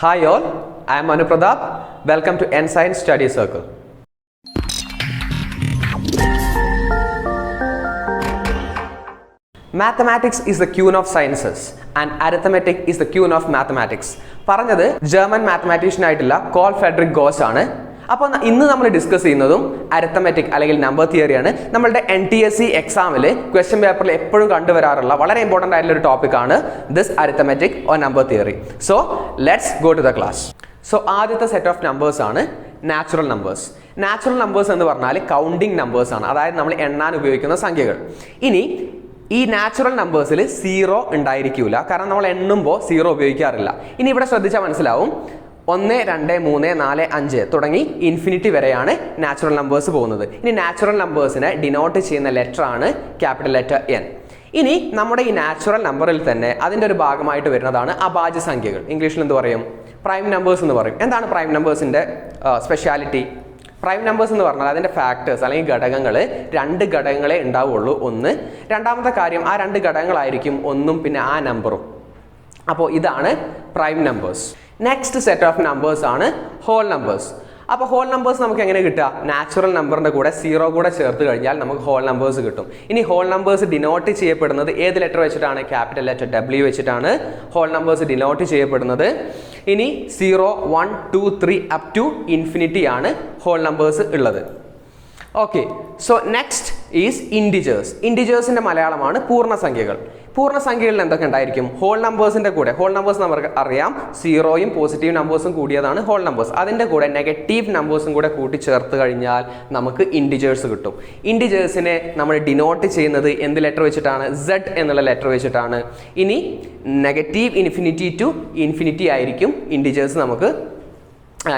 Hi all, I am Manu Pradap. Welcome to Ensign Study Circle. Mathematics is the queen of sciences and arithmetic is the queen of mathematics. പറഞ്ഞത് German mathematician ആയിട്ടുള്ള call Federico goes ആണ്. അപ്പോൾ ഇന്ന് നമ്മൾ discuss ചെയ്യുന്നതും arithmetic അല്ലെങ്കിൽ number തിയറിയാണ്. നമ്മളുടെ NTSE എക്സാമിൽ ക്വസ്റ്റ്യൻ പേപ്പറിൽ എപ്പോഴും കണ്ടുവരാറുള്ള വളരെ ഇമ്പോർട്ടൻ്റ് ആയിട്ടുള്ള ഒരു ടോപ്പിക്കാണ് this arithmetic or number theory. So let's go to the class. So ആദ്യത്തെ സെറ്റ് ഓഫ് നമ്പേഴ്സ് ആണ് നാച്ചുറൽ നമ്പേഴ്സ്. നാച്ചുറൽ നമ്പേഴ്സ് എന്ന് പറഞ്ഞാൽ കൗണ്ടിങ് നമ്പേഴ്സ് ആണ്, അതായത് നമ്മൾ എണ്ണാൻ ഉപയോഗിക്കുന്ന സംഖ്യകൾ. ഇനി ഈ നാച്ചുറൽ നമ്പേഴ്സിൽ സീറോ ഉണ്ടായിരിക്കില്ല, കാരണം നമ്മൾ എണ്ണുമ്പോൾ സീറോ ഉപയോഗിക്കാറില്ല. ഇനി ഇവിടെ ശ്രദ്ധിച്ചാൽ മനസ്സിലാവും 1, 2, 3, 4, 5 തുടങ്ങി ഇൻഫിനിറ്റി വരെയാണ് നാച്ചുറൽ നമ്പേഴ്സ് പോകുന്നത്. ഇനി നാച്ചുറൽ നമ്പേഴ്സിനെ ഡിനോട്ട് ചെയ്യുന്ന ലെറ്റർ ആണ് ക്യാപിറ്റൽ ലെറ്റർ N. ഇനി നമ്മുടെ ഈ നാച്ചുറൽ നമ്പറിൽ തന്നെ അതിൻ്റെ ഒരു ഭാഗമായിട്ട് വരുന്നതാണ് അഭാജ്യ സംഖ്യകൾ. ഇംഗ്ലീഷിൽ എന്ത് പറയും? പ്രൈം നമ്പേഴ്സ് എന്ന് പറയും. എന്താണ് പ്രൈം നമ്പേഴ്സിൻ്റെ സ്പെഷ്യാലിറ്റി? പ്രൈം നമ്പേഴ്സ് എന്ന് പറഞ്ഞാൽ അതിൻ്റെ ഫാക്ടേഴ്സ് അല്ലെങ്കിൽ ഘടകങ്ങൾ 2 ഘടകങ്ങളെ ഉണ്ടാവുള്ളൂ. രണ്ടാമത്തെ കാര്യം, ആ 2 ഘടകങ്ങളായിരിക്കും ഒന്നും പിന്നെ ആ നമ്പറും. അപ്പോൾ ഇതാണ് prime numbers. Next set of numbers ആണ് ഹോൾ നമ്പേഴ്സ്. അപ്പോൾ ഹോൾ നമ്പേഴ്സ് നമുക്ക് എങ്ങനെ കിട്ടുക? നാച്ചുറൽ നമ്പറിൻ്റെ കൂടെ 0 കൂടെ ചേർത്ത് കഴിഞ്ഞാൽ നമുക്ക് ഹോൾ നമ്പേഴ്സ് കിട്ടും. ഇനി ഹോൾ നമ്പേഴ്സ് ഡിനോട്ട് ചെയ്യപ്പെടുന്നത് ഏത് ലെറ്റർ വെച്ചിട്ടാണ്? ക്യാപിറ്റൽ ലെറ്റർ W വെച്ചിട്ടാണ് ഹോൾ നമ്പേഴ്സ് ഡിനോട്ട് ചെയ്യപ്പെടുന്നത്. ഇനി 0, 1, 2, 3 അപ് ടു ഇൻഫിനിറ്റി ആണ് ഹോൾ നമ്പേഴ്സ് ഉള്ളത്. Okay, so next is integers. ഇൻഡിജേഴ്സിൻ്റെ മലയാളമാണ് പൂർണ്ണസംഖ്യകൾ. പൂർണ്ണസംഖ്യകളിൽ എന്തൊക്കെ ഉണ്ടായിരിക്കും? ഹോൾ നമ്പേഴ്സിൻ്റെ കൂടെ, ഹോൾ നമ്പേഴ്സ് നമുക്ക് അറിയാം, 0യും പോസിറ്റീവ് നമ്പേഴ്സും കൂടിയതാണ് ഹോൾ നമ്പേഴ്സ്. അതിൻ്റെ കൂടെ നെഗറ്റീവ് നമ്പേഴ്സും കൂടെ കൂട്ടി ചേർത്ത് കഴിഞ്ഞാൽ നമുക്ക് ഇൻഡിജേഴ്സ് കിട്ടും. ഇൻഡിജേഴ്സിനെ നമ്മൾ ഡിനോട്ട് ചെയ്യുന്നത് എന്ത് ലെറ്റർ വെച്ചിട്ടാണ്? Z എന്നുള്ള ലെറ്റർ വെച്ചിട്ടാണ്. ഇനി നെഗറ്റീവ് ഇൻഫിനിറ്റി ടു ഇൻഫിനിറ്റി ആയിരിക്കും ഇൻഡിജേഴ്സ് നമുക്ക്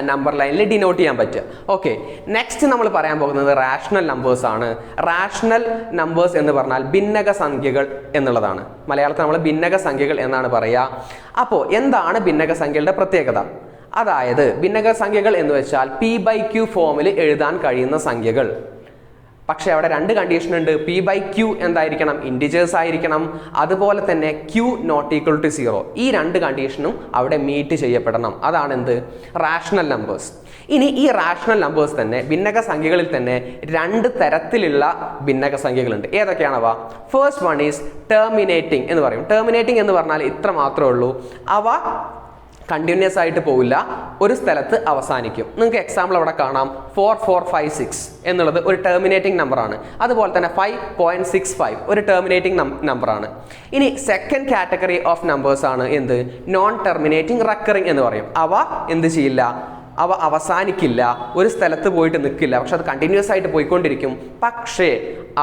നമ്പർ ലൈനിൽ ഡിനോട്ട് ചെയ്യാൻ പറ്റുക. ഓക്കെ, നെക്സ്റ്റ് നമ്മൾ പറയാൻ പോകുന്നത് റാഷണൽ നമ്പേഴ്സ് ആണ്. റാഷണൽ നമ്പേഴ്സ് എന്ന് പറഞ്ഞാൽ ഭിന്നക സംഖ്യകൾ എന്നുള്ളതാണ്. മലയാളത്തിൽ നമ്മൾ ഭിന്നക സംഖ്യകൾ എന്നാണ് പറയുക. അപ്പോൾ എന്താണ് ഭിന്നക സംഖ്യകളുടെ പ്രത്യേകത? അതായത് ഭിന്നക സംഖ്യകൾ എന്ന് വെച്ചാൽ P/Q ഫോമിൽ എഴുതാൻ കഴിയുന്ന സംഖ്യകൾ. പക്ഷേ അവിടെ 2 കണ്ടീഷൻ ഉണ്ട്. P/Q എന്തായിരിക്കണം? ഇൻഡിജേഴ്സ് ആയിരിക്കണം. അതുപോലെ തന്നെ Q നോട്ട് ഈക്വൽ ടു 0. ഈ 2 കണ്ടീഷനും അവിടെ മീറ്റ് ചെയ്യപ്പെടണം. അതാണ് എന്ത്? Rational numbers. ഇനി ഈ റാഷണൽ നമ്പേഴ്സ് തന്നെ ഭിന്നക സംഖ്യകളിൽ തന്നെ 2 തരത്തിലുള്ള ഭിന്നക സംഖ്യകളുണ്ട്. ഏതൊക്കെയാണവ? ഫസ്റ്റ് വൺ ഈസ് ടെർമിനേറ്റിംഗ് എന്ന് പറയും. ടെർമിനേറ്റിംഗ് എന്ന് പറഞ്ഞാൽ ഇത്ര മാത്രമേ ഉള്ളൂ, അവ കണ്ടിന്യൂസ് ആയിട്ട് പോവില്ല, ഒരു സ്ഥലത്ത് അവസാനിക്കും. നിങ്ങൾക്ക് എക്സാമ്പിൾ അവിടെ കാണാം. 4, 4, 5, 6 എന്നുള്ളത് ഒരു ടെർമിനേറ്റിംഗ് നമ്പറാണ്. അതുപോലെ തന്നെ 5.65 ഒരു ടെർമിനേറ്റിംഗ് നമ്പറാണ്. ഇനി സെക്കൻഡ് കാറ്റഗറി ഓഫ് നമ്പേഴ്സ് ആണ് എന്ത്? നോൺ ടെർമിനേറ്റിംഗ് റെക്കറിംഗ് എന്ന് പറയും. അവ എന്ത് ചെയ്യില്ല? അവ അവസാനിക്കില്ല, ഒരു സ്ഥലത്ത് പോയിട്ട് നിൽക്കില്ല, പക്ഷെ അത് കണ്ടിന്യൂസ് ആയിട്ട് പോയിക്കൊണ്ടിരിക്കും. പക്ഷേ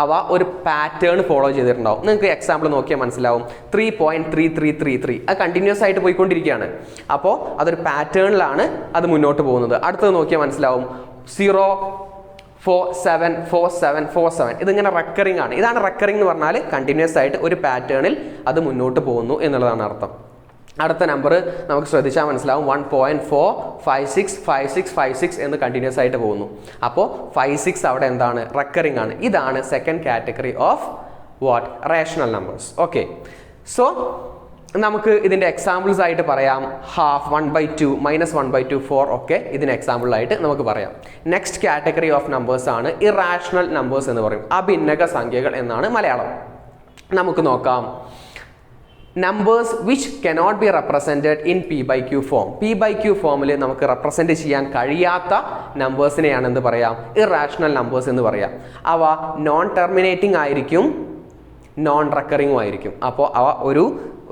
അവ ഒരു പാറ്റേൺ ഫോളോ ചെയ്തിട്ടുണ്ടാവും. നിങ്ങൾക്ക് എക്സാമ്പിൾ നോക്കിയാൽ മനസ്സിലാവും. 3.3333 അത് കണ്ടിന്യൂസ് ആയിട്ട് പോയിക്കൊണ്ടിരിക്കുകയാണ്. അപ്പോൾ അതൊരു പാറ്റേണിലാണ് അത് മുന്നോട്ട് പോകുന്നത്. അടുത്തത് നോക്കിയാൽ മനസ്സിലാവും. 0, 4, 7, 4, 7, 4, 7 ഇതിങ്ങനെ റെക്കറിംഗ് ആണ്. ഇതാണ് റെക്കറിംഗ് എന്ന് പറഞ്ഞാൽ കണ്ടിന്യൂസ് ആയിട്ട് ഒരു പാറ്റേണിൽ അത് മുന്നോട്ട് പോകുന്നു എന്നുള്ളതാണ് അർത്ഥം. അടുത്ത നമ്പർ നമുക്ക് ശ്രദ്ധിച്ചാൽ മനസ്സിലാവും. 1.4565656 എന്ന് കണ്ടിന്യൂസ് ആയിട്ട് പോകുന്നു. അപ്പോൾ 56 അവിടെ എന്താണ്? റെക്കറിംഗ് ആണ്. ഇതാണ് second category of what? Rational numbers. Okay, so നമുക്ക് ഇതിൻ്റെ എക്സാമ്പിൾസ് ആയിട്ട് പറയാം. ഹാഫ്, 1/2, -1/2, 4 ഒക്കെ ഇതിന് എക്സാമ്പിളായിട്ട് നമുക്ക് പറയാം. നെക്സ്റ്റ് കാറ്റഗറി ഓഫ് നമ്പേഴ്സ് ആണ് ഇറാഷണൽ നമ്പേഴ്സ് എന്ന് പറയും. അഭിന്നക സംഖ്യകൾ എന്നാണ് മലയാളം. നമുക്ക് നോക്കാം. Numbers which cannot be represented in P/Q form. P/Q ഫോമിൽ നമുക്ക് റെപ്രസെൻറ്റ് ചെയ്യാൻ കഴിയാത്ത നമ്പേഴ്സിനെയാണ് എന്ത് പറയാം? ഇറാഷണൽ നമ്പേഴ്സ് എന്ന് പറയാം. അവ നോൺ ടെർമിനേറ്റിംഗ് ആയിരിക്കും, നോൺ റെക്കറിംഗും ആയിരിക്കും. അപ്പോൾ അവ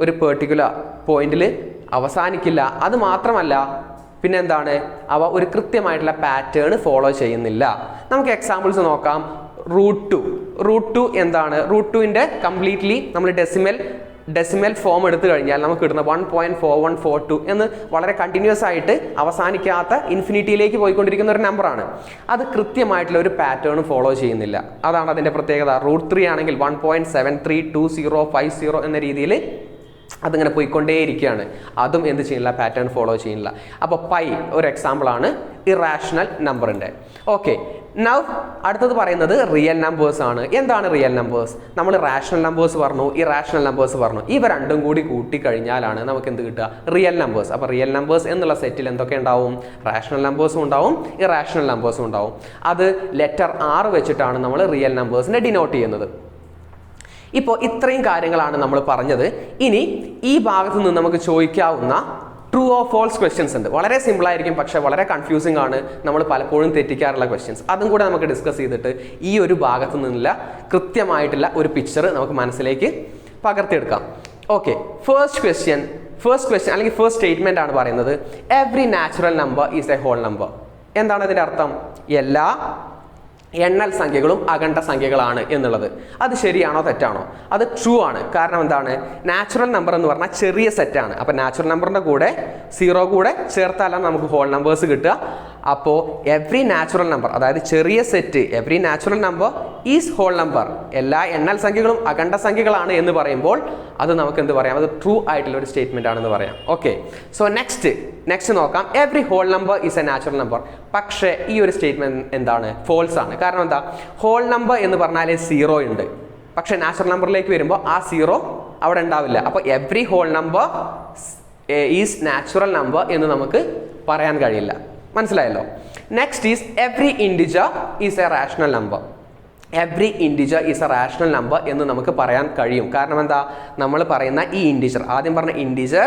ഒരു പെർട്ടിക്കുലർ പോയിന്റിൽ അവസാനിക്കില്ല. അത് മാത്രമല്ല, പിന്നെന്താണ്? അവ ഒരു കൃത്യമായിട്ടുള്ള പാറ്റേൺ ഫോളോ ചെയ്യുന്നില്ല. നമുക്ക് എക്സാമ്പിൾസ് നോക്കാം. √2 എന്താണ്? √2ൻ്റെ കംപ്ലീറ്റ്ലി നമ്മൾ ഡെസിമൽ ഫോം എടുത്തു കഴിഞ്ഞാൽ നമുക്ക് കിട്ടുന്ന 1.4142 എന്ന് വളരെ കണ്ടിന്യൂസ് ആയിട്ട് അവസാനിക്കാത്ത ഇൻഫിനിറ്റിയിലേക്ക് പോയിക്കൊണ്ടിരിക്കുന്ന ഒരു നമ്പറാണ്. അത് കൃത്യമായിട്ടുള്ള ഒരു പാറ്റേൺ ഫോളോ ചെയ്യുന്നില്ല. അതാണ് അതിൻ്റെ പ്രത്യേകത. √3 ആണെങ്കിൽ 1.732050 എന്ന രീതിയിൽ അതിങ്ങനെ പോയിക്കൊണ്ടേയിരിക്കുകയാണ്. അതും എന്ത് ചെയ്യുന്നില്ല, പാറ്റേൺ ഫോളോ ചെയ്യുന്നില്ല. അപ്പോൾ പൈ ഒരു എക്സാമ്പിളാണ് ഇറാഷണൽ നമ്പറിൻ്റെ. ഓക്കെ, നൗ അടുത്തത് പറയുന്നത് റിയൽ നമ്പേഴ്സ് ആണ്. എന്താണ് റിയൽ നമ്പേഴ്സ്? നമ്മൾ റാഷണൽ നമ്പേഴ്സ് പറഞ്ഞു, ഇറാഷണൽ നമ്പേഴ്സ് പറഞ്ഞു. ഇവ രണ്ടും കൂടി കൂട്ടിക്കഴിഞ്ഞാലാണ് നമുക്ക് എന്ത് കിട്ടുക, റിയൽ നമ്പേഴ്സ്. അപ്പോൾ റിയൽ നമ്പേഴ്സ് എന്നുള്ള സെറ്റിൽ എന്തൊക്കെ ഉണ്ടാവും? റാഷണൽ നമ്പേഴ്സും ഉണ്ടാവും, ഇറാഷണൽ നമ്പേഴ്സും ഉണ്ടാവും. അത് ലെറ്റർ R വെച്ചിട്ടാണ് നമ്മൾ റിയൽ നമ്പേഴ്സിനെ ഡിനോട്ട് ചെയ്യുന്നത്. ഇപ്പോൾ ഇത്രയും കാര്യങ്ങളാണ് നമ്മൾ പറഞ്ഞത്. ഇനി ഈ ഭാഗത്ത് നിന്ന് നമുക്ക് ചോദിക്കാവുന്ന ട്രൂ ഓർ ഫോൾസ് ക്വസ്റ്റ്യൻസ് ഉണ്ട്. വളരെ സിമ്പിൾ ആയിരിക്കും, പക്ഷേ വളരെ കൺഫ്യൂസിംഗ് ആണ്. നമ്മൾ പലപ്പോഴും തെറ്റിക്കാറുള്ള ക്വസ്റ്റ്യൻസ്. അതും കൂടെ നമുക്ക് ഡിസ്കസ് ചെയ്തിട്ട് ഈ ഒരു ഭാഗത്ത് നിന്നുള്ള കൃത്യമായിട്ടുള്ള ഒരു പിക്ചർ നമുക്ക് മനസ്സിലേക്ക് പകർത്തിയെടുക്കാം. ഓക്കെ, ഫസ്റ്റ് ക്വസ്റ്റ്യൻ അല്ലെങ്കിൽ ഫസ്റ്റ് സ്റ്റേറ്റ്മെന്റ് ആണ് പറയുന്നത് every natural number is a whole number. എന്താണ് അതിൻ്റെ അർത്ഥം? എല്ലാ എണ്ണൽ സംഖ്യകളും അഖണ്ഡ സംഖ്യകളാണ് എന്നുള്ളത്. അത് ശരിയാണോ തെറ്റാണോ? അത് ട്രൂ ആണ്. കാരണം എന്താണ്? നാച്ചുറൽ നമ്പർ എന്ന് പറഞ്ഞാൽ ചെറിയ സെറ്റാണ്. അപ്പോൾ നാച്ചുറൽ നമ്പറിൻ്റെ കൂടെ 0 കൂടെ ചേർത്താലാണ് നമുക്ക് ഹോൾ നമ്പേഴ്സ് കിട്ടുക. അപ്പോൾ എവറി നാച്ചുറൽ നമ്പർ, അതായത് ചെറിയ set, every natural number is whole number, എല്ലാ എണ്ണൽ സംഖ്യകളും അഖണ്ഡ സംഖ്യകളാണ് എന്ന് പറയുമ്പോൾ അത് നമുക്ക് എന്ത് പറയാം? അത് ട്രൂ ആയിട്ടുള്ള ഒരു സ്റ്റേറ്റ്മെന്റ് ആണെന്ന് പറയാം. ഓക്കെ, സോ നെക്സ്റ്റ് നോക്കാം. Every whole number is a natural number. പക്ഷേ ഈ ഒരു സ്റ്റേറ്റ്മെന്റ് എന്താണ്? ഫോൾസ് ആണ്. കാരണം എന്താ? ഹോൾ നമ്പർ എന്ന് പറഞ്ഞാൽ 0 ഉണ്ട്, പക്ഷെ നാച്ചുറൽ നമ്പറിലേക്ക് വരുമ്പോൾ ആ 0 അവിടെ ഉണ്ടാവില്ല. അപ്പോൾ every whole number is natural number എന്ന് നമുക്ക് പറയാൻ കഴിയില്ല. മനസ്സിലായല്ലോ? Next is every integer is a rational number. Every integer is a rational number എന്ന് നമുക്ക് പറയാൻ കഴിയും. കാരണം എന്താ? നമ്മൾ പറയുന്ന ഈ ഇൻഡിജർ, ആദ്യം പറഞ്ഞ ഇൻഡിജർ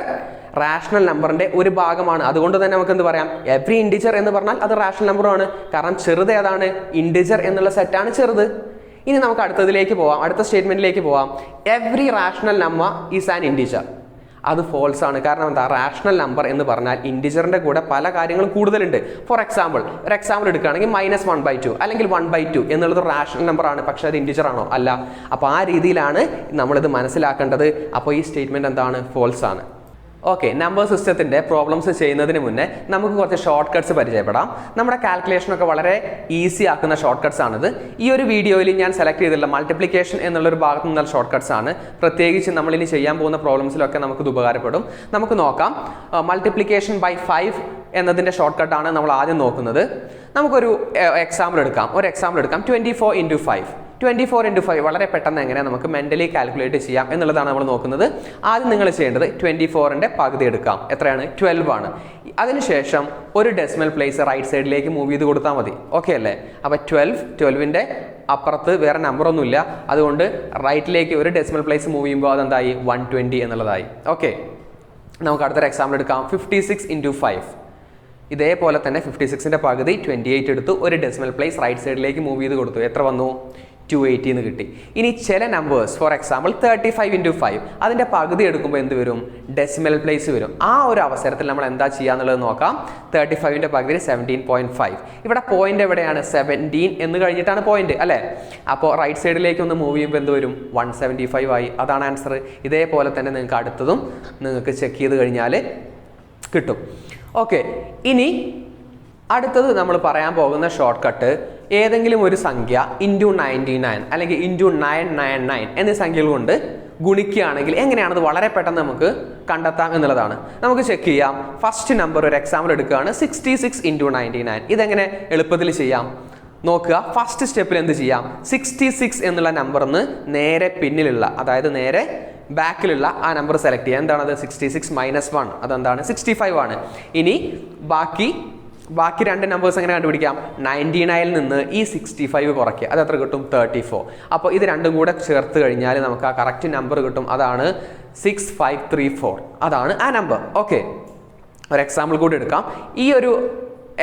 റാഷണൽ നമ്പറിന്റെ ഒരു ഭാഗമാണ്. അതുകൊണ്ട് തന്നെ നമുക്ക് എന്ത് പറയാം? എവറി ഇൻഡിജർ എന്ന് പറഞ്ഞാൽ അത് റാഷണൽ നമ്പറാണ്. കാരണം ചെറുത് ഏതാണ്? ഇൻഡിജർ എന്നുള്ള സെറ്റാണ് ചെറുത്. ഇനി നമുക്ക് അടുത്തതിലേക്ക് പോവാം, അടുത്ത സ്റ്റേറ്റ്മെന്റിലേക്ക് പോവാം. Every rational number is an integer. അത് ഫോൾസ് ആണ്. കാരണം എന്താ? റാഷണൽ നമ്പർ എന്ന് പറഞ്ഞാൽ ഇൻഡിജറിന്റെ കൂടെ പല കാര്യങ്ങളും കൂടുതലുണ്ട്. ഫോർ എക്സാമ്പിൾ, ഒരു എക്സാമ്പിൾ എടുക്കുകയാണെങ്കിൽ -1/2 അല്ലെങ്കിൽ 1/2 എന്നുള്ളത് റാഷണൽ നമ്പർ ആണ്, പക്ഷെ അത് ഇൻഡിജർ ആണോ? അല്ല. അപ്പോൾ ആ രീതിയിലാണ് നമ്മളിത് മനസ്സിലാക്കേണ്ടത്. അപ്പോൾ ഈ സ്റ്റേറ്റ്മെന്റ് എന്താണ്? ഫോൾസ് ആണ്. ഓക്കെ, നമ്പർ സിസ്റ്റത്തിൻ്റെ പ്രോബ്ലംസ് ചെയ്യുന്നതിന് മുന്നേ നമുക്ക് കുറച്ച് ഷോർട്ട് കട്ട്സ് പരിചയപ്പെടാം. നമ്മുടെ കാൽക്കുലേഷനൊക്കെ വളരെ ഈസി ആക്കുന്ന ഷോർട്ട് കട്ട്സ് ആണിത്. ഈ ഒരു വീഡിയോയിൽ ഞാൻ സെലക്ട് ചെയ്തിട്ടുള്ള മൾട്ടിപ്ലിക്കേഷൻ എന്നുള്ളൊരു ഭാഗത്ത് നിന്നുള്ള ഷോർട്ട് കട്ട്സ് ആണ്. പ്രത്യേകിച്ച് നമ്മളിനി ചെയ്യാൻ പോകുന്ന പ്രോബ്ലംസിലൊക്കെ നമുക്കിത് ഉപകാരപ്പെടും. നമുക്ക് നോക്കാം. മൾട്ടിപ്ലിക്കേഷൻ ബൈ 5 എന്നതിൻ്റെ ഷോർട്ട് കട്ടാണ് നമ്മൾ ആദ്യം നോക്കുന്നത്. നമുക്കൊരു എക്സാമ്പിൾ എടുക്കാം. 24 × 5. 24 × 5 വളരെ പെട്ടെന്ന് എങ്ങനെ നമുക്ക് മെന്റലി കാൽക്കുലേറ്റ് ചെയ്യാം എന്നുള്ളതാണ് നമ്മൾ നോക്കുന്നത്. ആദ്യം നിങ്ങൾ ചെയ്യേണ്ടത് 24ന്റെ പകുതി എടുക്കാം. എത്രയാണ്? 12 ആണ്. അതിനുശേഷം ഒരു ഡെസിമൽ പ്ലേസ് റൈറ്റ് സൈഡിലേക്ക് മൂവ് ചെയ്ത് കൊടുത്താൽ മതി. ഓക്കെ അല്ലേ? അപ്പോൾ 12ന്റെ അപ്പുറത്ത് വേറെ നമ്പറൊന്നുമില്ല. അതുകൊണ്ട് റൈറ്റിലേക്ക് ഒരു ഡെസിമൽ പ്ലേസ് മൂവ് ചെയ്യുമ്പോൾ അതെന്തായി? 120 എന്നുള്ളതായി. ഓക്കെ, നമുക്ക് അടുത്തൊരു എക്സാമ്പിൾ എടുക്കാം. 56 × 5. ഇതേപോലെ തന്നെ 56ന്റെ പകുതി 28 എടുത്തു, ഒരു ഡെസിമൽ പ്ലേസ് റൈറ്റ് സൈഡിലേക്ക് മൂവ് ചെയ്ത് കൊടുത്തു. എത്ര വന്നു? 280 എന്ന് കിട്ടി. ഇനി ചില നമ്പേഴ്സ്, ഫോർ എക്സാമ്പിൾ 35 × 5, അതിൻ്റെ പകുതി എടുക്കുമ്പോൾ എന്ത് വരും? ഡെസിമൽ പ്ലേസ് വരും. ആ ഒരു അവസരത്തിൽ നമ്മൾ എന്താ ചെയ്യുക എന്നുള്ളത് നോക്കാം. 35ന്റെ പകുതി 17.5. ഇവിടെ പോയിന്റ് എവിടെയാണ്? 17 എന്ന് കഴിഞ്ഞിട്ടാണ് പോയിന്റ് അല്ലേ? അപ്പോൾ റൈറ്റ് സൈഡിലേക്ക് ഒന്ന് മൂവ് ചെയ്യുമ്പോൾ എന്ത് വരും? 175 ആയി. അതാണ് ആൻസർ. ഇതേപോലെ തന്നെ നിങ്ങൾക്ക് അടുത്തതും നിങ്ങൾക്ക് ചെക്ക് ചെയ്ത് കഴിഞ്ഞാൽ കിട്ടും. ഓക്കെ, ഇനി അടുത്തത് നമ്മൾ പറയാൻ പോകുന്ന ഷോർട്ട് കട്ട് ഏതെങ്കിലും ഒരു സംഖ്യ ഇൻറ്റു 99 അല്ലെങ്കിൽ ഇൻറ്റു 999 എന്നീ സംഖ്യകൾ കൊണ്ട് ഗുണിക്കുകയാണെങ്കിൽ എങ്ങനെയാണത് വളരെ പെട്ടെന്ന് നമുക്ക് കണ്ടെത്താം എന്നുള്ളതാണ്. നമുക്ക് ചെക്ക് ചെയ്യാം. ഫസ്റ്റ് നമ്പർ ഒരു എക്സാമ്പിൾ എടുക്കുകയാണ്. 66 × 99. ഇതെങ്ങനെ എളുപ്പത്തിൽ ചെയ്യാം നോക്കുക. ഫസ്റ്റ് സ്റ്റെപ്പിൽ എന്ത് ചെയ്യാം? 66 എന്നുള്ള നമ്പറിന് നേരെ പിന്നിലുള്ള, അതായത് നേരെ ബാക്കിലുള്ള ആ നമ്പർ സെലക്ട് ചെയ്യുക. എന്താണത്? 66 - 1, അതെന്താണ്? 65 ആണ്. ഇനി ബാക്കി രണ്ട് നമ്പേഴ്സ് എങ്ങനെ കണ്ടുപിടിക്കാം? 99ൽ നിന്ന് ഈ 65 കുറയ്ക്കുക. അത് എത്ര കിട്ടും? 34. അപ്പോൾ ഇത് രണ്ടും കൂടെ ചേർത്ത് കഴിഞ്ഞാൽ നമുക്ക് ആ കറക്റ്റ് നമ്പർ കിട്ടും. അതാണ് 6534. അതാണ് ആ നമ്പർ. ഓക്കെ, ഒരു എക്സാമ്പിൾ കൂടി എടുക്കാം. ഈ ഒരു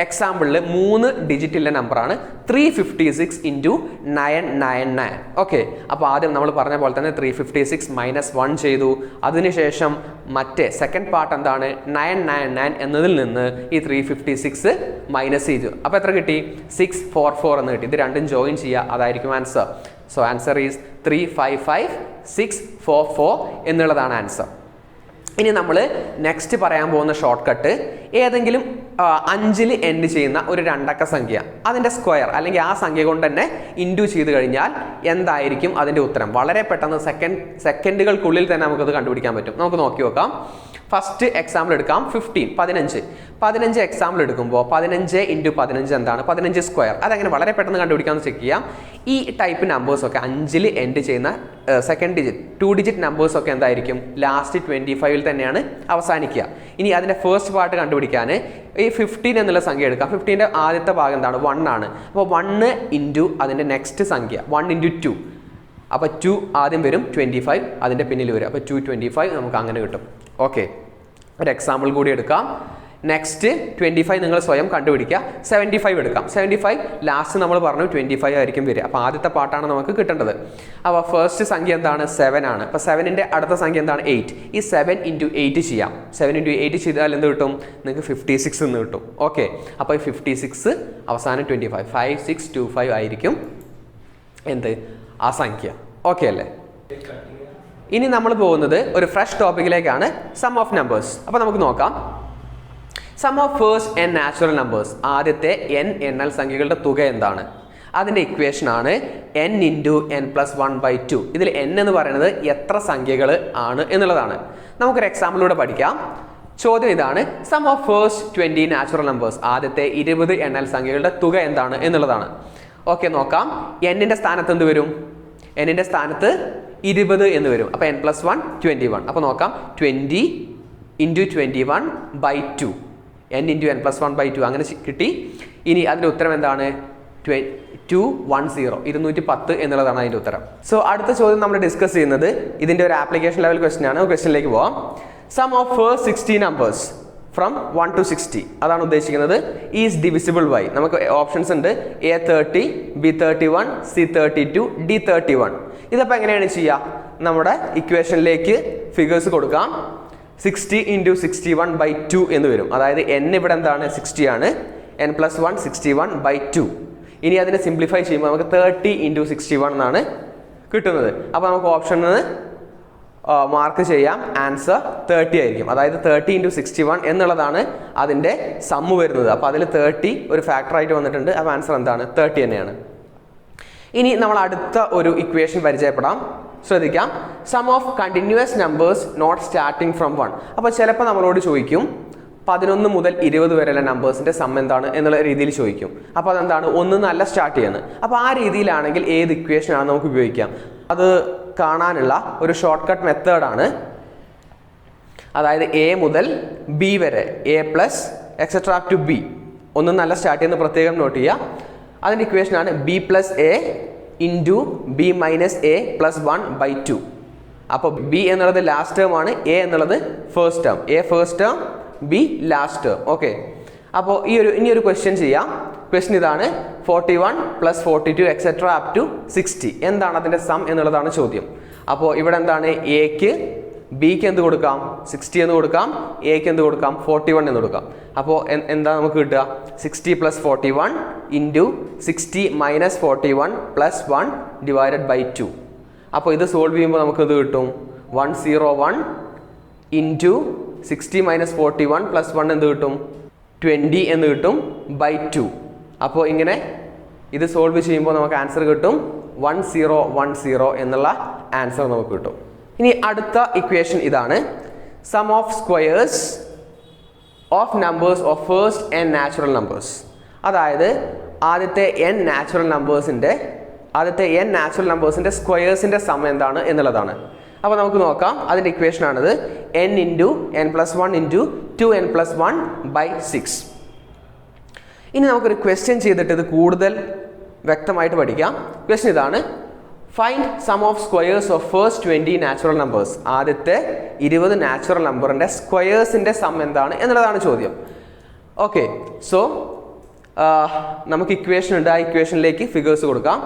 എക്സാമ്പിളിൽ 3 ഡിജിറ്റുള്ള നമ്പറാണ് 356 × 999. ഓക്കെ, അപ്പോൾ ആദ്യം നമ്മൾ പറഞ്ഞ പോലെ തന്നെ 356 - 1 ചെയ്തു. അതിനുശേഷം മറ്റേ സെക്കൻഡ് പാർട്ട് എന്താണ്? 999 എന്നതിൽ നിന്ന് ഈ 356 മൈനസ് ചെയ്തു. അപ്പോൾ എത്ര കിട്ടി? 644 എന്ന് കിട്ടി. ഇത് രണ്ടും ജോയിൻ ചെയ്യുക, അതായിരിക്കും ആൻസർ. സോ ആൻസർ ഈസ് 355644 എന്നുള്ളതാണ് ആൻസർ. ഇനി നമ്മൾ നെക്സ്റ്റ് പറയാൻ പോകുന്ന ഷോർട്ട് കട്ട് ഏതെങ്കിലും 5ൽ എൻഡ് ചെയ്യുന്ന ഒരു രണ്ടക്ക സംഖ്യ അതിൻ്റെ സ്ക്വയർ അല്ലെങ്കിൽ ആ സംഖ്യ കൊണ്ട് തന്നെ ഇൻറ്റു ചെയ്ത് കഴിഞ്ഞാൽ എന്തായിരിക്കും അതിൻ്റെ ഉത്തരം? വളരെ പെട്ടെന്ന് സെക്കൻഡുകൾക്കുള്ളിൽ തന്നെ നമുക്കത് കണ്ടുപിടിക്കാൻ പറ്റും. നമുക്ക് നോക്കി നോക്കാം. ഫസ്റ്റ് എക്സാമ്പിൾ എടുക്കാം. 15 എക്സാമ്പിൾ എടുക്കുമ്പോൾ 15 × 15 എന്താണ്? 15 സ്ക്വയർ. അതങ്ങനെ വളരെ പെട്ടെന്ന് കണ്ടുപിടിക്കാമെന്ന് ചെക്ക് ചെയ്യാം. ഈ ടൈപ്പ് നമ്പേഴ്സൊക്കെ 5ൽ എൻഡ് ചെയ്യുന്ന സെക്കൻഡ് ഡിജിറ്റ് 2 ഡിജിറ്റ് നമ്പേഴ്സൊക്കെ എന്തായിരിക്കും? ലാസ്റ്റ് 25ൽ തന്നെയാണ് അവസാനിക്കുക. ഇനി അതിൻ്റെ ഫസ്റ്റ് പാർട്ട് കണ്ടുപിടിക്കാൻ ഈ 15 എന്നുള്ള സംഖ്യ എടുക്കാം. 15ൻ്റെ ആദ്യത്തെ ഭാഗം എന്താണ്? 1 ആണ്. അപ്പോൾ 1 ഇൻറ്റു അതിൻ്റെ നെക്സ്റ്റ് സംഖ്യ 1 × 2. അപ്പോൾ 2 ആദ്യം വരും, 25 അതിൻ്റെ പിന്നിൽ വരും. അപ്പോൾ 225 നമുക്ക് അങ്ങനെ കിട്ടും. ഓക്കെ, ഒരു എക്സാമ്പിൾ കൂടി എടുക്കാം. നെക്സ്റ്റ് 25 നിങ്ങൾ സ്വയം കണ്ടുപിടിക്കുക. 75 എടുക്കാം. 75 ലാസ്റ്റ് നമ്മൾ പറഞ്ഞു 25 ആയിരിക്കും വരിക. അപ്പോൾ ആദ്യത്തെ പാർട്ടാണ് നമുക്ക് കിട്ടേണ്ടത്. അപ്പോൾ ഫസ്റ്റ് സംഖ്യ എന്താണ്? 7 ആണ്. അപ്പോൾ 7ൻ്റെ അടുത്ത സംഖ്യ എന്താണ്? 8. ഈ 7 × 8 ചെയ്യാം. 7 × 8 ചെയ്താൽ എന്ത് കിട്ടും? നിങ്ങൾക്ക് 56 എന്ന് കിട്ടും. ഓക്കെ, അപ്പോൾ ഈ 56 അവസാനം 25 5625 ആയിരിക്കും എന്ത്? ആ സംഖ്യ. ഓക്കെ അല്ലേ? ഇനി നമ്മൾ പോകുന്നത് ഒരു ഫ്രഷ് ടോപ്പിക്കിലേക്കാണ്, സം ഓഫ് നമ്പേഴ്സ്. അപ്പോൾ നമുക്ക് നോക്കാം. Sum of first n natural numbers. ആദ്യത്തെ n എണ്ണൽ സംഖ്യകളുടെ തുക എന്താണ്? അതിൻ്റെ ഇക്വേഷൻ ആണ് n × n+1/2. ഇതിൽ n എന്ന് പറയുന്നത് എത്ര സംഖ്യകൾ ആണ് എന്നുള്ളതാണ്. നമുക്കൊരു എക്സാമ്പിളിലൂടെ പഠിക്കാം. ചോദ്യം ഇതാണ്: sum of first 20 natural numbers. ആദ്യത്തെ 20 എണ്ണൽ സംഖ്യകളുടെ തുക എന്താണ് എന്നുള്ളതാണ്. ഓക്കെ, നോക്കാം. n-ൻ്റെ സ്ഥാനത്ത് എന്ത് വരും? n-ൻ്റെ സ്ഥാനത്ത് 20 എന്ന് വരും. അപ്പോൾ n+1 21. അപ്പോൾ നോക്കാം, 20 × 21/2. n × n+1/2 അങ്ങനെ കിട്ടി. ഇനി അതിൻ്റെ ഉത്തരം എന്താണ്? 210 എന്നുള്ളതാണ് അതിൻ്റെ ഉത്തരം. സോ അടുത്ത ചോദ്യം നമ്മൾ ഡിസ്കസ് ചെയ്യുന്നത് ഇതിൻ്റെ ഒരു ആപ്ലിക്കേഷൻ ലെവൽ ക്വസ്റ്റ്യൻ ആണ്. ക്വസ്റ്റ്യനിലേക്ക് പോവാം. Sum of first 60 numbers from 1 to 60 അതാണ് ഉദ്ദേശിക്കുന്നത്. Is divisible by. നമുക്ക് ഓപ്ഷൻസ് ഉണ്ട്. A30, B31, C32, D31. ഇതപ്പോൾ എങ്ങനെയാണ് ചെയ്യുക? നമ്മുടെ ഇക്വേഷനിലേക്ക് ഫിഗേഴ്സ് കൊടുക്കാം. 60 × 61/2 എന്ന് വരും. അതായത് n ഇവിടെ എന്താണ്? 60 ആണ്. n+1 61/2. ഇനി അതിനെ സിംപ്ലിഫൈ ചെയ്യുമ്പോൾ നമുക്ക് 30 × 61 എന്നാണ് കിട്ടുന്നത്. അപ്പോൾ നമുക്ക് ഓപ്ഷനിൽ നിന്ന് മാർക്ക് ചെയ്യാം. ആൻസർ 30 ആയിരിക്കും. അതായത് 30 × 61 എന്നുള്ളതാണ് അതിൻ്റെ സമ്മ് വരുന്നത്. അപ്പോൾ അതിൽ 30 ഒരു ഫാക്ടറായിട്ട് വന്നിട്ടുണ്ട്. അപ്പോൾ ആൻസർ എന്താണ്? 30 തന്നെയാണ്. ഇനി നമ്മൾ അടുത്ത ഒരു ഇക്വേഷൻ പരിചയപ്പെടാം. ശ്രദ്ധിക്കാം. Sum of continuous numbers not starting from 1. അപ്പോൾ ചിലപ്പോൾ നമ്മളോട് ചോദിക്കും 11 മുതൽ 20 വരെയുള്ള നമ്പേഴ്സിൻ്റെ സം എന്താണ് എന്നുള്ള രീതിയിൽ ചോദിക്കും. അപ്പോൾ അതെന്താണ്? 1 നല്ല സ്റ്റാർട്ട് ചെയ്യുന്നത്. അപ്പോൾ ആ രീതിയിലാണെങ്കിൽ ഏത് ഇക്വേഷനാണ് നമുക്ക് ഉപയോഗിക്കാം? അത് കാണാനുള്ള ഒരു ഷോർട്ട് കട്ട് മെത്തേഡാണ്. അതായത് A മുതൽ B വരെ A+, B 1 നല്ല സ്റ്റാർട്ട് ചെയ്യുന്ന പ്രത്യേകം നോട്ട് ചെയ്യുക. അതിൻ്റെ ഇക്വേഷനാണ് B + A × B - A+1/2. അപ്പോൾ B എന്നുള്ളത് ലാസ്റ്റ് ടേം ആണ്, A എന്നുള്ളത് first term. A first term, B last term. Okay, അപ്പോൾ ഇനി ഒരു ക്വസ്റ്റ്യൻ ചെയ്യാം. ക്വസ്റ്റ്യൻ ഇതാണ്: 41 + 42 etc. / 60 എന്താണ് അതിൻ്റെ സം എന്നുള്ളതാണ് ചോദ്യം. അപ്പോൾ ഇവിടെ എന്താണ്? എക്ക് ബിക്ക് എന്ത് കൊടുക്കാം? 60 എന്ന് കൊടുക്കാം. എക്ക് എന്ത് കൊടുക്കാം? 41 എന്ന് കൊടുക്കാം. അപ്പോൾ എന്താ നമുക്ക് കിട്ടുക? 60 + 41 × 60 - 41 + 1 / 2. അപ്പോൾ ഇത് സോൾവ് ചെയ്യുമ്പോൾ നമുക്ക് ഇത് കിട്ടും 101 × 60 - 41 + 1 എന്ത് കിട്ടും? 20 എന്ന് കിട്ടും /2. അപ്പോൾ ഇങ്ങനെ ഇത് സോൾവ് ചെയ്യുമ്പോൾ നമുക്ക് ആൻസർ കിട്ടും 1010 എന്നുള്ള ആൻസർ നമുക്ക് കിട്ടും. ഇനി അടുത്ത ഇക്വേഷൻ ഇതാണ്: sum of squares of numbers of first n natural numbers. അതായത് ആദ്യത്തെ n നാച്ചുറൽ നമ്പേഴ്സിൻ്റെ സ്ക്വയേഴ്സിൻ്റെ സം എന്താണ് എന്നുള്ളതാണ്. അപ്പോൾ നമുക്ക് നോക്കാം. അതിൻ്റെ ഇക്വേഷൻ ആണിത്: n × n+1 × 2n+1/6. ഇനി നമുക്കൊരു ക്വസ്റ്റ്യൻ ചെയ്തിട്ട് ഇത് കൂടുതൽ വ്യക്തമായിട്ട് പഠിക്കാം. ക്വസ്റ്റ്യൻ ഇതാണ്: find sum of squares of first 20 natural numbers. ആദ്യത്തെ 20 നാച്ചുറൽ നമ്പറിൻ്റെ സ്ക്വയേഴ്സിൻ്റെ സം എന്താണ് എന്നുള്ളതാണ് ചോദ്യം. ഓക്കെ, സോ നമുക്ക് ഇക്വേഷൻ ഉണ്ട്. ആ ഇക്വേഷനിലേക്ക് ഫിഗേഴ്സ് കൊടുക്കാം.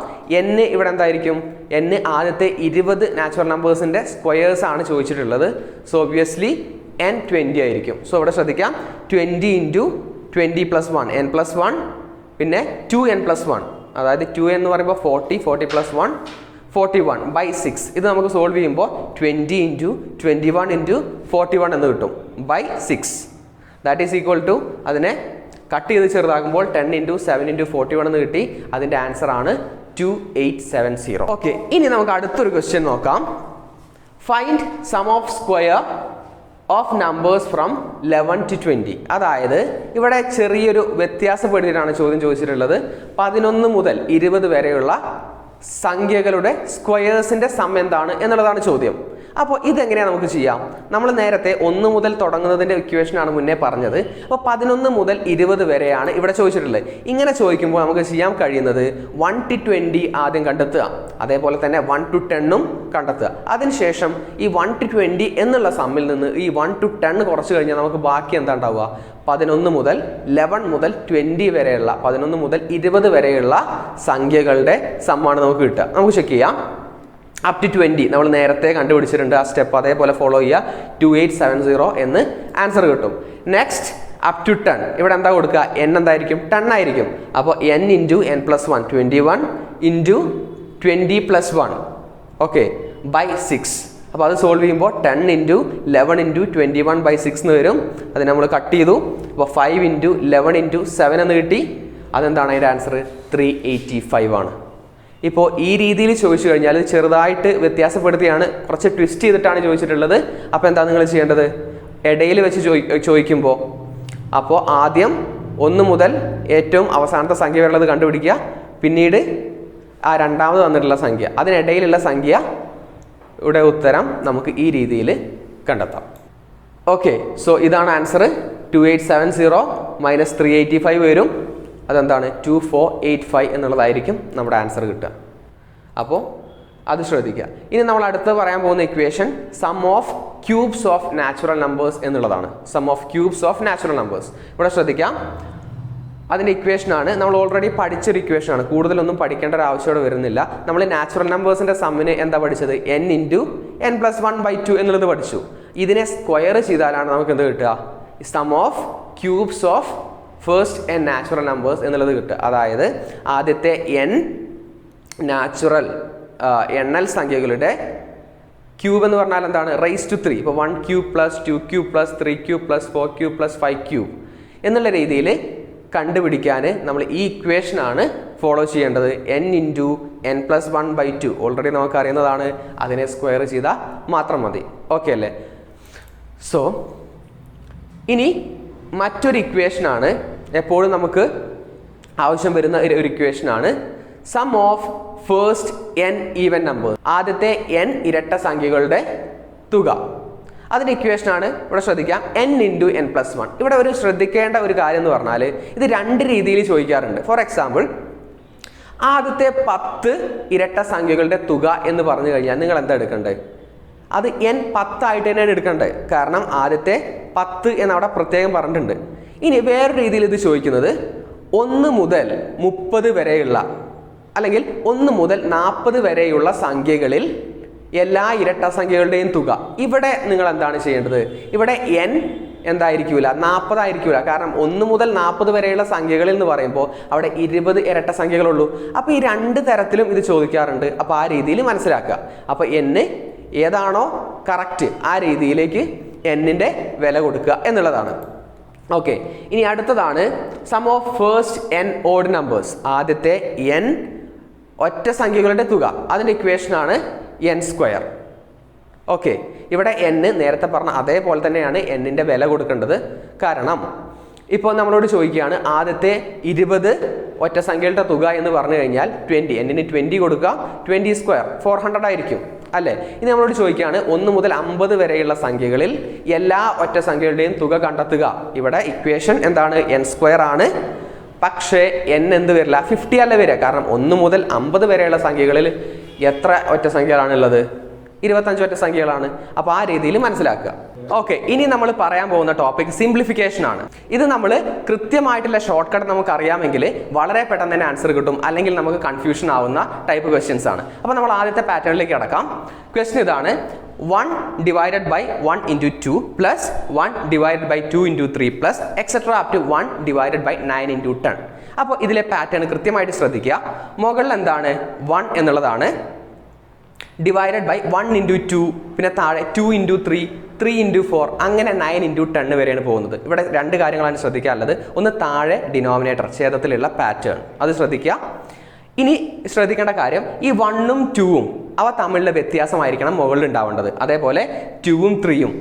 n ഇവിടെ എന്തായിരിക്കും? n ആദ്യത്തെ 20 നാച്ചുറൽ നമ്പേഴ്സിൻ്റെ സ്ക്വയേഴ്സ് ആണ് ചോദിച്ചിട്ടുള്ളത്. സോ ഒബ്വിയസ്ലി n 20 ആയിരിക്കും. സോ ഇവിടെ ശ്രദ്ധിക്കാം. 20 × 20+1 n+1 പിന്നെ 2n+1. അതായത് 2n എന്ന് പറയുമ്പോൾ 40 + 1 41/6. ഇത് നമുക്ക് സോൾവ് ചെയ്യുമ്പോൾ 20 × 21 × 41 എന്ന് കിട്ടും /6. ദാറ്റ് ഈസ് ഈക്വൽ ടു അതിനെ കട്ട് ചെയ്ത് ചെറുതാകുമ്പോൾ 10 × 7 × 41 എന്ന് കിട്ടി. അതിൻ്റെ ആൻസർ ആണ് 2870. ഓക്കെ, ഇനി നമുക്ക് അടുത്തൊരു ക്വസ്റ്റ്യൻ നോക്കാം. Find sum of square of numbers from 11 to 20. അതായത് ഇവിടെ ചെറിയൊരു വ്യത്യാസപ്പെടുത്തിയിട്ടാണ് ചോദ്യം ചോദിച്ചിട്ടുള്ളത്. 11 മുതൽ 20 വരെയുള്ള സംഖ്യകളുടെ സ്ക്വയേഴ്സിന്റെ സം എന്താണ് എന്നുള്ളതാണ് ചോദ്യം. അപ്പോൾ ഇതെങ്ങനെയാണ് നമുക്ക് ചെയ്യാം? നമ്മൾ നേരത്തെ 1 മുതൽ തുടങ്ങുന്നതിൻ്റെ ഇക്വേഷനാണ് മുന്നേ പറഞ്ഞത്. അപ്പോൾ 11 മുതൽ 20 വരെയാണ് ഇവിടെ ചോദിച്ചിട്ടുള്ളത്. ഇങ്ങനെ ചോദിക്കുമ്പോൾ നമുക്ക് ചെയ്യാൻ കഴിയുന്നത് 1 to 20 ആദ്യം കണ്ടെത്തുക, അതേപോലെ തന്നെ 1 to 10 കണ്ടെത്തുക. അതിനുശേഷം ഈ 1 to 20 എന്നുള്ള സമ്മിൽ നിന്ന് ഈ 1 to 10 കുറച്ച് കഴിഞ്ഞാൽ നമുക്ക് ബാക്കി എന്താ ഉണ്ടാവുക? 11 മുതൽ 11 മുതൽ 20 വരെയുള്ള 11 മുതൽ 20 വരെയുള്ള സംഖ്യകളുടെ സമ്മാണ് നമുക്ക് കിട്ടുക. നമുക്ക് ചെക്ക് ചെയ്യാം. അപ് ടു 20 നമ്മൾ നേരത്തെ കണ്ടുപിടിച്ചിട്ടുണ്ട്. ആ സ്റ്റെപ്പ് അതേപോലെ ഫോളോ ചെയ്യുക. 2870 എന്ന് ആൻസർ കിട്ടും. Next up to 10. ഇവിടെ എന്താ കൊടുക്കുക? n എന്തായിരിക്കും? 10 ആയിരിക്കും. അപ്പോൾ n × n+1 21 × 20 + 1 ഓക്കെ ബൈ 6. അപ്പോൾ അത് സോൾവ് ചെയ്യുമ്പോൾ 10 × 11 × 21/6 എന്ന് വരും. അത് നമ്മൾ കട്ട് ചെയ്തു. അപ്പോൾ 5 × 11 × 7 എന്ന് കിട്ടി. അതെന്താണ് അതിൻ്റെ ആൻസർ? 385 ആണ്. ഇപ്പോൾ ഈ രീതിയിൽ ചോദിച്ചു കഴിഞ്ഞാൽ ചെറുതായിട്ട് വ്യത്യാസപ്പെടുത്തിയാണ്, കുറച്ച് ട്വിസ്റ്റ് ചെയ്തിട്ടാണ് ചോദിച്ചിട്ടുള്ളത്. അപ്പോൾ എന്താ നിങ്ങൾ ചെയ്യേണ്ടത്? ഇടയിൽ വെച്ച് ചോദിക്കുമ്പോൾ അപ്പോൾ ആദ്യം 1 മുതൽ ഏറ്റവും അവസാനത്തെ സംഖ്യ വരെയുള്ളത് കണ്ടുപിടിക്കുക. പിന്നീട് ആ രണ്ടാമത് തന്നിട്ടുള്ള സംഖ്യ, അതിനിടയിലുള്ള സംഖ്യ ഇവിടെ ഉത്തരം നമുക്ക് ഈ രീതിയിൽ കണ്ടെത്താം. ഓക്കെ, സോ ഇതാണ് ആൻസർ. 2870 - 385 വരും. അതെന്താണ്? 2485 എന്നുള്ളതായിരിക്കും നമ്മുടെ ആൻസർ കിട്ടുക. അപ്പോൾ അത് ശ്രദ്ധിക്കുക. ഇനി നമ്മൾ അടുത്ത് പറയാൻ പോകുന്ന equation sum of cubes of natural numbers എന്നുള്ളതാണ്. Sum of cubes of natural numbers. ഇവിടെ ശ്രദ്ധിക്കാം, അതിൻ്റെ ഇക്വേഷനാണ്. നമ്മൾ ഓൾറെഡി പഠിച്ചൊരു ഇക്വേഷനാണ്. കൂടുതലൊന്നും പഠിക്കേണ്ട ഒരു ആവശ്യം വരുന്നില്ല. നമ്മൾ നാച്ചുറൽ നമ്പേഴ്സിൻ്റെ സമ്മിന് എന്താ പഠിച്ചത്? n × n+1/2 എന്നുള്ളത് പഠിച്ചു. ഇതിനെ സ്ക്വയർ ചെയ്താലാണ് നമുക്ക് എന്ത് കിട്ടുക? Sum of cubes of first n natural numbers എന്നുള്ളത് കിട്ടുക. അതായത് ആദ്യത്തെ n നാച്ചുറൽ എണ്ണൽ സംഖ്യകളുടെ ക്യൂബ് എന്ന് പറഞ്ഞാൽ എന്താണ്? Raise to 3. ഇപ്പോൾ 1³ + 2³ + 3³ + 4³ + 5³ എന്നുള്ള രീതിയിൽ കണ്ടുപിടിക്കാൻ നമ്മൾ ഈ ഇക്വേഷനാണ് ഫോളോ ചെയ്യേണ്ടത്. n × n+1/2 ഓൾറെഡി നമുക്ക് അറിയുന്നതാണ്. അതിനെ സ്ക്വയർ ചെയ്താൽ മാത്രം മതി. ഓക്കെ അല്ലേ? സോ ഇനി മറ്റൊരു ഇക്വേഷനാണ്, എപ്പോഴും നമുക്ക് ആവശ്യം വരുന്ന ഒരു ഇക്വേഷനാണ് sum of first n even numbers. ആദ്യത്തെ n ഇരട്ട സംഖ്യകളുടെ തുക. അതിൻ്റെ ഇക്വേഷനാണ് ഇവിടെ ശ്രദ്ധിക്കാം. n × n+1. ഇവിടെ ഒരു ശ്രദ്ധിക്കേണ്ട ഒരു കാര്യം എന്ന് പറഞ്ഞാൽ ഇത് 2 രീതിയിൽ ചോദിക്കാറുണ്ട്. ഫോർ എക്സാമ്പിൾ, ആദ്യത്തെ 10 ഇരട്ട സംഖ്യകളുടെ തുക എന്ന് പറഞ്ഞു കഴിഞ്ഞാൽ നിങ്ങൾ എന്താ എടുക്കേണ്ടത്? അത് n 10 ആയിട്ട് തന്നെയാണ് എടുക്കേണ്ടത്. കാരണം ആദ്യത്തെ 10 എന്നവിടെ പ്രത്യേകം പറഞ്ഞിട്ടുണ്ട്. ഇനി വേറൊരു രീതിയിൽ ഇത് ചോദിക്കുന്നത് 1 മുതൽ 30 വരെയുള്ള അല്ലെങ്കിൽ 1 മുതൽ 40 വരെയുള്ള സംഖ്യകളിൽ എല്ലാ ഇരട്ട സംഖ്യകളുടെയും തുക. ഇവിടെ നിങ്ങൾ എന്താണ് ചെയ്യേണ്ടത്? ഇവിടെ n എന്തായിരിക്കില്ല? 40 ആയിരിക്കില്ല. കാരണം 1 മുതൽ 40 വരെയുള്ള സംഖ്യകളിൽ എന്ന് പറയുമ്പോൾ അവിടെ 20 ഇരട്ട സംഖ്യകളുള്ളൂ. അപ്പോൾ ഈ 2 തരത്തിലും ഇത് ചോദിക്കാറുണ്ട്. അപ്പോൾ ആ രീതിയിൽ മനസ്സിലാക്കുക. അപ്പോൾ n ഏതാണോ കറക്റ്റ് ആ രീതിയിലേക്ക് n-ന്റെ വില കൊടുക്കുക എന്നുള്ളതാണ്. ഓക്കെ, ഇനി അടുത്തതാണ് sum of first n odd numbers. ആദ്യത്തെ n ഒറ്റ സംഖ്യകളുടെ തുക. അതിൻ്റെ ഇക്വേഷനാണ് n². ഓക്കെ, ഇവിടെ n നേരത്തെ പറഞ്ഞ അതേപോലെ തന്നെയാണ് n-ന്റെ വില കൊടുക്കേണ്ടത്. കാരണം ഇപ്പോൾ നമ്മളോട് ചോദിക്കുകയാണ് ആദ്യത്തെ 20 ഒറ്റ സംഖ്യകളുടെ തുക എന്ന് പറഞ്ഞു കഴിഞ്ഞാൽ 20, n-ന് 20 കൊടുക്കുക. 20² 400 ആയിരിക്കും അല്ലേ? ഇനി നമ്മളോട് ചോദിക്കുകയാണ് 1 മുതൽ 50 വരെയുള്ള സംഖ്യകളിൽ എല്ലാ ഒറ്റ സംഖ്യകളുടെയും തുക കണ്ടെത്തുക. ഇവിടെ ഇക്വേഷൻ എന്താണ്? n² ആണ്. പക്ഷേ n എന്ത് വരില്ല? 50 അല്ല വരിക. കാരണം 1 മുതൽ 50 വരെയുള്ള സംഖ്യകളിൽ എത്ര ഒറ്റ സംഖ്യകളാണുള്ളത്? 25 ഒറ്റ സംഖ്യകളാണ്. അപ്പോൾ ആ രീതിയിൽ മനസ്സിലാക്കുക. ഓക്കെ, ഇനി നമ്മൾ പറയാൻ പോകുന്ന ടോപ്പിക് സിംപ്ലിഫിക്കേഷൻ ആണ്. ഇത് നമ്മൾ കൃത്യമായിട്ടുള്ള ഷോർട്ട് കട്ട് നമുക്ക് അറിയാമെങ്കിൽ വളരെ പെട്ടെന്ന് തന്നെ ആൻസർ കിട്ടും. അല്ലെങ്കിൽ നമുക്ക് കൺഫ്യൂഷൻ ആവുന്ന ടൈപ്പ് ക്വസ്റ്റ്യൻസ് ആണ്. അപ്പോൾ നമ്മൾ ആദ്യത്തെ പാറ്റേണിലേക്ക് കടക്കാം. ക്വസ്റ്റ്യൻ ഇതാണ്: 1 / 1 × 2 + 1 / 2 × 3 + etc. up to 1 / 9 × 10. അപ്പോൾ ഇതിലെ പാറ്റേൺ കൃത്യമായിട്ട് ശ്രദ്ധിക്കുക. മുകളിൽ എന്താണ്? 1 എന്നുള്ളതാണ്. ഡിവൈഡഡ് ബൈ 1 × 2, പിന്നെ താഴെ 2 × 3 3 ഇൻറ്റു 4 അങ്ങനെ 9 ഇൻറ്റു 10 വരെയാണ് പോകുന്നത്. ഇവിടെ രണ്ട് കാര്യങ്ങളാണ് ശ്രദ്ധിക്കാനുള്ളത്. ഒന്ന് താഴെ ഡിനോമിനേറ്റർ ഛേദത്തിലുള്ള പാറ്റേൺ അത് ശ്രദ്ധിക്കുക. ഇനി ശ്രദ്ധിക്കേണ്ട കാര്യം ഈ 1ഉം 2ഉം അവ തമ്മിലുള്ള വ്യത്യാസമായിരിക്കണം മുകളിൽ ഉണ്ടാവേണ്ടത്. അതേപോലെ 2ഉം 3ഉം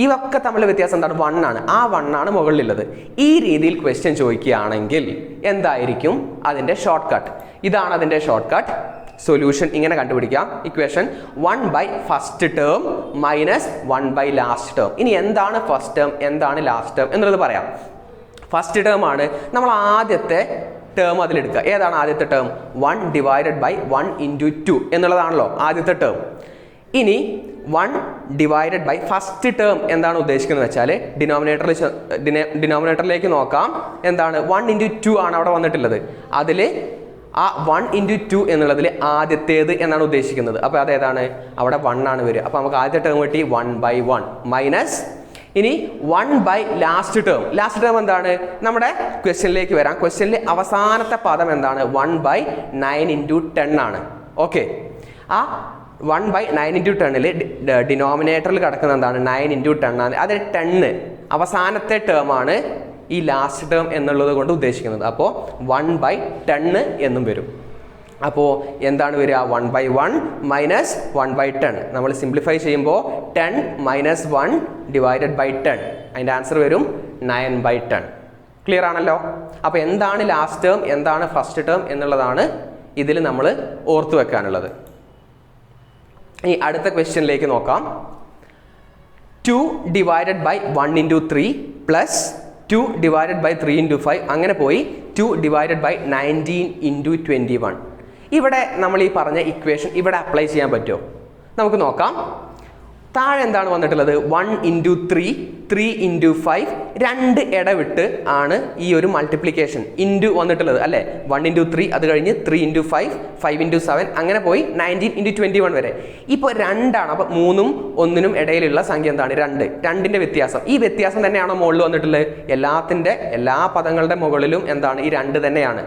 ഇവയൊക്കെ തമ്മിലുള്ള വ്യത്യാസം എന്താണ്? 1 ആണ്. ആ 1 ആണ് മുകളിലുള്ളത്. ഈ രീതിയിൽ ക്വസ്റ്റ്യൻ ചോദിക്കുകയാണെങ്കിൽ എന്തായിരിക്കും അതിൻ്റെ ഷോർട്ട് കട്ട്? ഇതാണ് അതിൻ്റെ ഷോർട്ട് കട്ട്. സൊല്യൂഷൻ ഇങ്ങനെ കണ്ടുപിടിക്കാം. Equation 1 by first term minus 1 by last term. ഇനി എന്താണ് ഫസ്റ്റ് ടേം, എന്താണ് ലാസ്റ്റ് ടേം എന്നുള്ളത് പറയാം. ഫസ്റ്റ് ടേം ആണ് നമ്മൾ ആദ്യത്തെ ടേം അതിലെടുക്കുക. ഏതാണ് ആദ്യത്തെ ടേം? 1 ഡിവൈഡഡ് ബൈ 1 ഇൻറ്റു 2 എന്നുള്ളതാണല്ലോ ആദ്യത്തെ ടേം. ഇനി 1 ഡിവൈഡഡ് ബൈ ഫസ്റ്റ് ടേം എന്താണ് ഉദ്ദേശിക്കുന്നത് വെച്ചാൽ ഡിനോമിനേറ്ററിലേക്ക് നോക്കാം. എന്താണ്? 1 ഇൻറ്റു 2 ആണ് അവിടെ വന്നിട്ടുള്ളത്. അതിൽ ആ 1 ഇൻറ്റു 2 എന്നുള്ളതിൽ ആദ്യത്തേത് എന്നാണ് ഉദ്ദേശിക്കുന്നത്. അപ്പോൾ അതേതാണ്? അവിടെ 1 ആണ് വരിക. അപ്പോൾ നമുക്ക് ആദ്യത്തെ ടേം കിട്ടി 1 ബൈ 1 മൈനസ് ഇനി 1 by last term. Last term എന്താണ്? നമ്മുടെ ക്വസ്റ്റ്യനിലേക്ക് വരാം. ക്വസ്റ്റ്യനിൽ അവസാനത്തെ പദം എന്താണ്? 1 ബൈ 9 ഇൻറ്റു 10 ആണ്. ഓക്കെ, ആ 1 ബൈ 9 ഇൻറ്റു 10ൽ ഡിനോമിനേറ്ററിൽ കിടക്കുന്ന എന്താണ്? 9 ഇൻറ്റു 10 ആണ്. അതിൽ 10 അവസാനത്തെ ടേം ആണ് ഈ ലാസ്റ്റ് ടേം എന്നുള്ളത് കൊണ്ട് ഉദ്ദേശിക്കുന്നത്. അപ്പോൾ 1 ബൈ 10 എന്നും വരും. അപ്പോൾ എന്താണ് വരിക? 1 ബൈ 1 മൈനസ് 1 ബൈ 10. നമ്മൾ സിംപ്ലിഫൈ ചെയ്യുമ്പോൾ 10 മൈനസ് 1 ഡിവൈഡഡ് ബൈ 10. അതിൻ്റെ ആൻസർ വരും 9 ബൈ 10. ക്ലിയർ ആണല്ലോ? അപ്പോൾ എന്താണ് ലാസ്റ്റ് ടേം, എന്താണ് ഫസ്റ്റ് ടേം എന്നുള്ളതാണ് ഇതിൽ നമ്മൾ ഓർത്തു വെക്കാനുള്ളത്. ഇനി അടുത്ത ക്വസ്റ്റ്യനിലേക്ക് നോക്കാം. 2 divided by 1 into 3 plus 2 divided by 3 into 5 അങ്ങനെ പോയി 2 ഡിവൈഡഡ് ബൈ 19 ഇൻറ്റു 21. ഇവിടെ നമ്മൾ ഈ പറഞ്ഞ ഇക്വേഷൻ ഇവിടെ അപ്ലൈ ചെയ്യാൻ പറ്റുമോ? നമുക്ക് നോക്കാം. താഴെ എന്താണ് വന്നിട്ടുള്ളത്? 1 ഇൻറ്റു 3 3 ഇൻറ്റു 5 രണ്ട് ഇടവിട്ട് ആണ് ഈ ഒരു മൾട്ടിപ്ലിക്കേഷൻ ഇൻറ്റു വന്നിട്ടുള്ളത് അല്ലേ? 1 ഇൻറ്റു 3 അത് കഴിഞ്ഞ് 3 ഇൻറ്റു 5 5 ഇൻറ്റു 7 അങ്ങനെ പോയി 19 ഇൻറ്റു 21 വരെ. ഇപ്പോൾ 2 ആണ്. അപ്പോൾ 3ഉം 1നും ഇടയിലുള്ള സംഖ്യ എന്താണ്? 2. 2ൻ്റെ വ്യത്യാസം. ഈ വ്യത്യാസം തന്നെയാണോ മുകളിൽ വന്നിട്ടുള്ളത്? എല്ലാ പദങ്ങളുടെ മുകളിലും എന്താണ്? ഈ 2 തന്നെയാണ്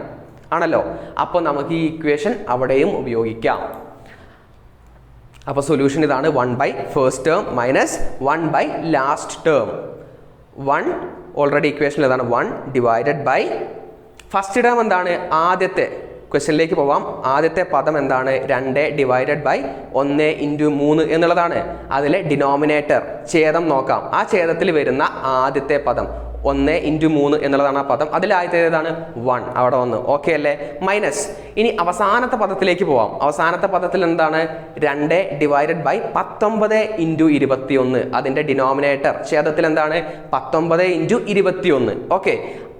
ആണല്ലോ. അപ്പോൾ നമുക്ക് ഈ ഇക്വേഷൻ അവിടെയും ഉപയോഗിക്കാം. അപ്പോൾ സൊല്യൂഷൻ ഇതാണ്. 1 by first term minus 1 by last term. 1 already equation ഇതാണ്. 1 ഡിവൈഡഡ് ബൈ ഫസ്റ്റ് ടേം എന്താണ്? ആദ്യത്തെ ക്വസ്റ്റ്യനിലേക്ക് പോവാം. ആദ്യത്തെ പദം എന്താണ്? 2 ഡിവൈഡഡ് ബൈ 1 ഇൻറ്റു 3 എന്നുള്ളതാണ്. അതിലെ ഡിനോമിനേറ്റർ ഛേദം നോക്കാം. ആ ഛേദത്തിൽ വരുന്ന ആദ്യത്തെ പദം 1 ഇൻറ്റു 3 എന്നുള്ളതാണ് ആ പദം. അതിലാദ്യത്തെ ഏതാണ്? 1 അവിടെ വന്നു. ഓക്കെ അല്ലേ? മൈനസ് ഇനി അവസാനത്തെ പദത്തിലേക്ക് പോവാം. അവസാനത്തെ പദത്തിൽ എന്താണ്? 2 ഡിവൈഡഡ് ബൈ 19 ഇൻറ്റു 21. അതിൻ്റെ ഡിനോമിനേറ്റർ ഛേദത്തിൽ എന്താണ്? 19 ഇൻറ്റു 21. ഓക്കെ,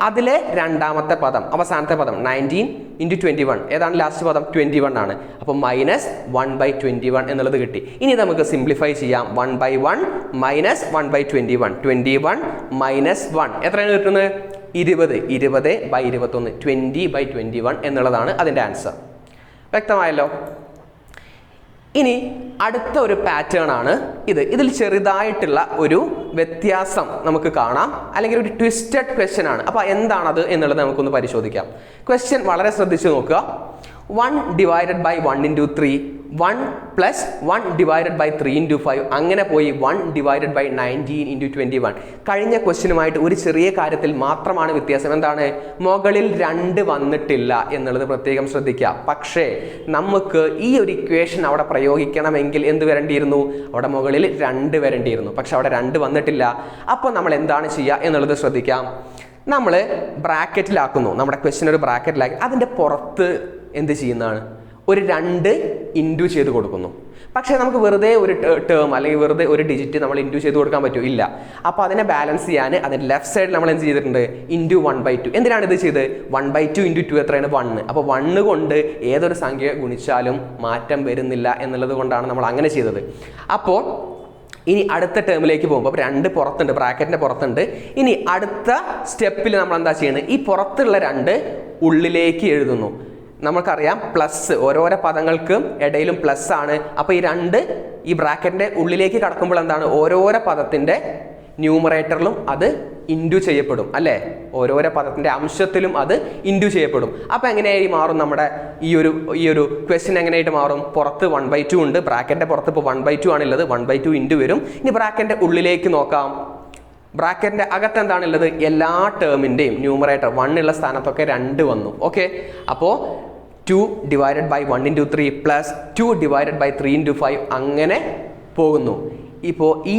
അതിലെ രണ്ടാമത്തെ പദം അവസാനത്തെ പദം 19 ഇൻറ്റു 21 ഏതാണ്? ലാസ്റ്റ് പദം 21 ആണ്. അപ്പോൾ മൈനസ് 1 ബൈ 21 എന്നുള്ളത് കിട്ടി. ഇനി നമുക്ക് സിംപ്ലിഫൈ ചെയ്യാം. 1 ബൈ 1 മൈനസ് 1 ബൈ 21 21 മൈനസ് 1 എത്രയാണ് കിട്ടുന്നത്? 20 20 ബൈ 21 20 ബൈ 21 എന്നുള്ളതാണ് അതിൻ്റെ ആൻസർ. വ്യക്തമായല്ലോ? ഇനി അടുത്ത ഒരു പാറ്റേൺ ആണ് ഇത്. ഇതിൽ ചെറുതായിട്ടുള്ള ഒരു വ്യത്യാസം നമുക്ക് കാണാം, അല്ലെങ്കിൽ ഒരു ട്വിസ്റ്റഡ് ക്വസ്റ്റ്യൻ ആണ്. അപ്പോൾ എന്താണത് എന്നുള്ളത് നമുക്കൊന്ന് പരിശോധിക്കാം. ക്വസ്റ്റ്യൻ വളരെ ശ്രദ്ധിച്ചു നോക്കുക. 1 divided by 1 into 3 1 plus 1 divided by 3 into 5 അങ്ങനെ പോയി 1 ഡിവൈഡഡ് ബൈ 19 ഇൻറ്റു 21. കഴിഞ്ഞ ക്വസ്റ്റ്യനുമായിട്ട് ഒരു ചെറിയ കാര്യത്തിൽ മാത്രമാണ് വ്യത്യാസം. എന്താണ്? മുകളിൽ 2 വന്നിട്ടില്ല എന്നുള്ളത് പ്രത്യേകം ശ്രദ്ധിക്കുക. പക്ഷേ നമുക്ക് ഈ ഒരു ഇക്വേഷൻ അവിടെ പ്രയോഗിക്കണമെങ്കിൽ എന്ത് വരേണ്ടിയിരുന്നു? അവിടെ മുകളിൽ 2 വരേണ്ടിയിരുന്നു. പക്ഷെ അവിടെ 2 വന്നിട്ടില്ല. അപ്പോൾ നമ്മൾ എന്താണ് ചെയ്യുക എന്നുള്ളത് ശ്രദ്ധിക്കാം. നമ്മൾ ബ്രാക്കറ്റിലാക്കുന്നു. നമ്മുടെ ക്വസ്റ്റ്യൻ ഒരു ബ്രാക്കറ്റിലാക്കി അതിൻ്റെ പുറത്ത് എന്ത് ചെയ്യുന്നതാണ്? ഒരു 2 ഇൻറ്റു ചെയ്ത് കൊടുക്കുന്നു. പക്ഷേ നമുക്ക് വെറുതെ ഒരു ടേം അല്ലെങ്കിൽ വെറുതെ ഒരു ഡിജിറ്റ് നമ്മൾ ഇൻറ്റു ചെയ്ത് കൊടുക്കാൻ പറ്റുമോ? ഇല്ല. അപ്പോൾ അതിനെ ബാലൻസ് ചെയ്യാൻ അതിൻ്റെ ലെഫ്റ്റ് സൈഡിൽ നമ്മൾ എന്ത് ചെയ്തിട്ടുണ്ട്? ഇൻറ്റു 1/2. എന്തിനാണ് ഇത് ചെയ്ത്? 1/2 ഇൻറ്റു 2 എത്രയാണ്? 1. അപ്പോൾ 1 കൊണ്ട് ഏതൊരു സംഖ്യ ഗുണിച്ചാലും മാറ്റം വരുന്നില്ല എന്നുള്ളത് കൊണ്ടാണ് നമ്മൾ അങ്ങനെ ചെയ്തത്. അപ്പോൾ ഇനി അടുത്ത ടേമിലേക്ക് പോകുമ്പോൾ 2 പുറത്തുണ്ട്, ബ്രാക്കറ്റിൻ്റെ പുറത്തുണ്ട്. ഇനി അടുത്ത സ്റ്റെപ്പിൽ നമ്മൾ എന്താ ചെയ്യുന്നത്? ഈ പുറത്തുള്ള 2 ഉള്ളിലേക്ക് എഴുതുന്നു. നമുക്കറിയാം പ്ലസ് ഓരോരോ പദങ്ങൾക്കും ഇടയിലും പ്ലസ് ആണ്. അപ്പോൾ ഈ 2 ഈ ബ്രാക്കറ്റിൻ്റെ ഉള്ളിലേക്ക് കടക്കുമ്പോൾ എന്താണ്? ഓരോരോ പദത്തിൻ്റെ ന്യൂമറേറ്ററിലും അത് ഇൻഡു ചെയ്യപ്പെടും അല്ലേ, ഓരോരോ പദത്തിന്റെ അംശത്തിലും അത് ഇൻഡു ചെയ്യപ്പെടും. അപ്പൊ എങ്ങനെയായി മാറും നമ്മുടെ ഈ ഒരു ക്വസ്റ്റ്യൻ എങ്ങനെയായിട്ട് മാറും? പുറത്ത് 1/2 ഉണ്ട്, ബ്രാക്കറ്റിന്റെ പുറത്ത് ഇപ്പോൾ 1/2 ആണുള്ളത്, 1/2 ഇൻഡു വരും. ഇനി ബ്രാക്കറ്റിന്റെ ഉള്ളിലേക്ക് നോക്കാം. ബ്രാക്കറ്റിന്റെ അകത്ത് എന്താണുള്ളത്? എല്ലാ ടേമിന്റെയും ന്യൂമറേറ്റർ 1 ഉള്ള സ്ഥാനത്തൊക്കെ 2 വന്നു. ഓക്കെ, അപ്പോൾ 2 divided by 1 into 3 plus 2 divided by 3 into 5 അങ്ങനെ പോകുന്നു. ഇപ്പോൾ ഈ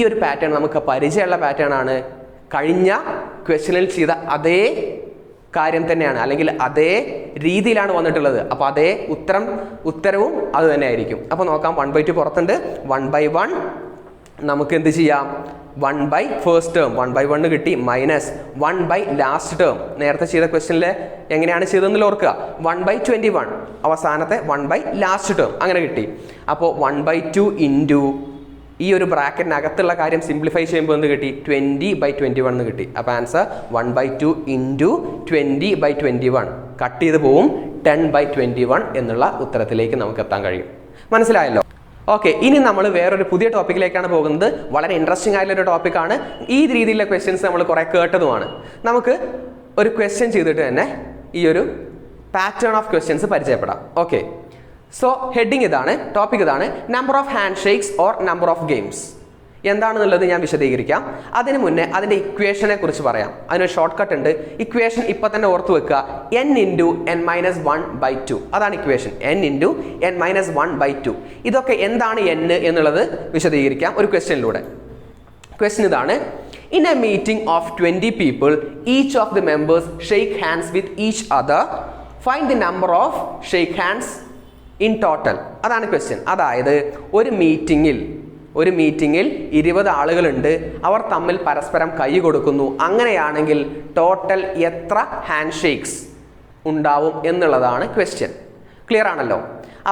ഒരു പാറ്റേൺ നമുക്ക് പരിചയമുള്ള പാറ്റേൺ ആണ്. കഴിഞ്ഞ ക്വസ്റ്റ്യനിൽ ചെയ്ത അതേ കാര്യം തന്നെയാണ്, അല്ലെങ്കിൽ അതേ രീതിയിലാണ് വന്നിട്ടുള്ളത്. അപ്പോൾ അതേ ഉത്തരവും അത് തന്നെ ആയിരിക്കും. അപ്പോൾ നോക്കാം, 1/2 പുറത്തുണ്ട്, 1/1 നമുക്ക് എന്ത് ചെയ്യാം? 1 ഫസ്റ്റ് ടേം 1/1 കിട്ടി, മൈനസ് 1 ലാസ്റ്റ് ടേം. നേരത്തെ ചെയ്ത ക്വസ്റ്റ്യനിൽ എങ്ങനെയാണ് ചെയ്തതെന്ന് ഓർക്കുക. 1/21 അവസാനത്തെ 1 ലാസ്റ്റ് ടേം അങ്ങനെ കിട്ടി. അപ്പോൾ 1/2 ഇൻറ്റു ഈ ഒരു ബ്രാക്കറ്റിനകത്തുള്ള കാര്യം സിംപ്ലിഫൈ ചെയ്യുമ്പോൾ എന്ത് കിട്ടി? 20/21 എന്ന് കിട്ടി. അപ്പോൾ ആൻസർ 1/2 ഇൻറ്റു 20/21 കട്ട് ചെയ്ത് പോവും, 10/21 എന്നുള്ള ഉത്തരത്തിലേക്ക് നമുക്ക് എത്താൻ കഴിയും. മനസ്സിലായല്ലോ? ഓക്കെ, ഇനി നമ്മൾ വേറൊരു പുതിയ ടോപ്പിക്കിലേക്കാണ് പോകുന്നത്. വളരെ ഇൻട്രസ്റ്റിംഗ് ആയിട്ടുള്ള ഒരു ടോപ്പിക്കാണ്. ഈ രീതിയിലുള്ള ക്വസ്റ്റ്യൻസ് നമ്മൾ കുറേ കേട്ടതുമാണ്. നമുക്ക് ഒരു ക്വസ്റ്റ്യൻ ചെയ്തിട്ട് തന്നെ ഈ ഒരു പാറ്റേൺ ഓഫ് ക്വസ്റ്റ്യൻസ് പരിചയപ്പെടാം. ഓക്കെ, സോ ഹെഡിങ് ഇതാണ്, ടോപ്പിക് ഇതാണ്, number of hand shakes or number of games. എന്താണെന്നുള്ളത് ഞാൻ വിശദീകരിക്കാം. അതിന് മുന്നേ അതിൻ്റെ ഇക്വേഷനെ കുറിച്ച് പറയാം. അതിനൊരു ഷോർട്ട് കട്ട് ഉണ്ട്. ഇക്വേഷൻ ഇപ്പം തന്നെ ഓർത്ത് വെക്കുക, n into n-1/2. അതാണ് ഇക്വേഷൻ, n into n-1/2. ഇതൊക്കെ എന്താണ് n എന്നുള്ളത് വിശദീകരിക്കാം ഒരു ക്വസ്റ്റ്യനിലൂടെ. ക്വസ്റ്റ്യൻ ഇതാണ്, in A meeting of 20 people, each of the members shake hands with each other. Find the number of shake hands in total. അതാണ് question. അതായത് ഒരു മീറ്റിങ്ങിൽ 20 ആളുകളുണ്ട്, അവർ തമ്മിൽ പരസ്പരം കൈ കൊടുക്കുന്നു. അങ്ങനെയാണെങ്കിൽ ടോട്ടൽ എത്ര ഹാൻഡ് ഷേക്സ് ഉണ്ടാവും എന്നുള്ളതാണ് ക്വസ്റ്റ്യൻ. ക്ലിയർ ആണല്ലോ?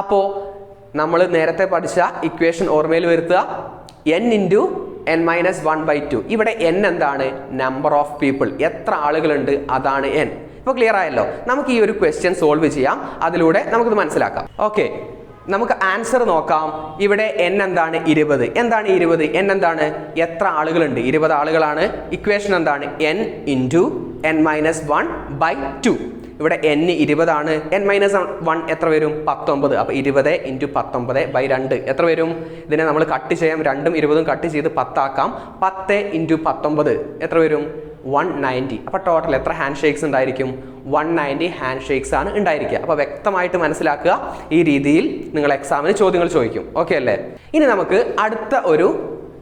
അപ്പോൾ നമ്മൾ നേരത്തെ പഠിച്ച ഇക്വേഷൻ ഓർമ്മയിൽ വരുത്തുക, n into n-1/2. ഇവിടെ n എന്താണ്? നമ്പർ ഓഫ് പീപ്പിൾ, എത്ര ആളുകളുണ്ട് അതാണ് n. ഇപ്പോൾ ക്ലിയർ ആയല്ലോ? നമുക്ക് ഈ ഒരു ക്വസ്റ്റ്യൻ സോൾവ് ചെയ്യാം, അതിലൂടെ നമുക്കിത് മനസ്സിലാക്കാം. ഓക്കെ, നമുക്ക് ആൻസർ നോക്കാം. ഇവിടെ n എന്താണ്? 20. എന്താണ് 20? n എന്താണ്? എത്ര ആളുകളുണ്ട്? 20 ആളുകളാണ്. ഇക്വേഷൻ എന്താണ്? n into n-1/2. ഇവിടെ n 20 ആണ്, n-1 എത്ര വരും? 19. അപ്പോൾ 20 into 19/2 എത്ര വരും? ഇതിനെ നമ്മൾ കട്ട് ചെയ്യാം, 2ഉം 20ഉം കട്ട് ചെയ്ത് 10 ആക്കാം. 10 into 19 എത്ര വരും? 190. അപ്പോൾ ടോട്ടൽ എത്ര ഹാൻഡ് ഷേക്സ് ഉണ്ടായിരിക്കും? 190 ഹാൻഡ് ഷേക്സ് ആണ് ഉണ്ടായിരിക്കുക. അപ്പോൾ വ്യക്തമായിട്ട് മനസ്സിലാക്കുക. ഈ രീതിയിൽ നിങ്ങൾ എക്സാമിന് ചോദ്യങ്ങൾ ചോദിക്കും. ഓക്കെ അല്ലേ? ഇനി നമുക്ക് അടുത്ത ഒരു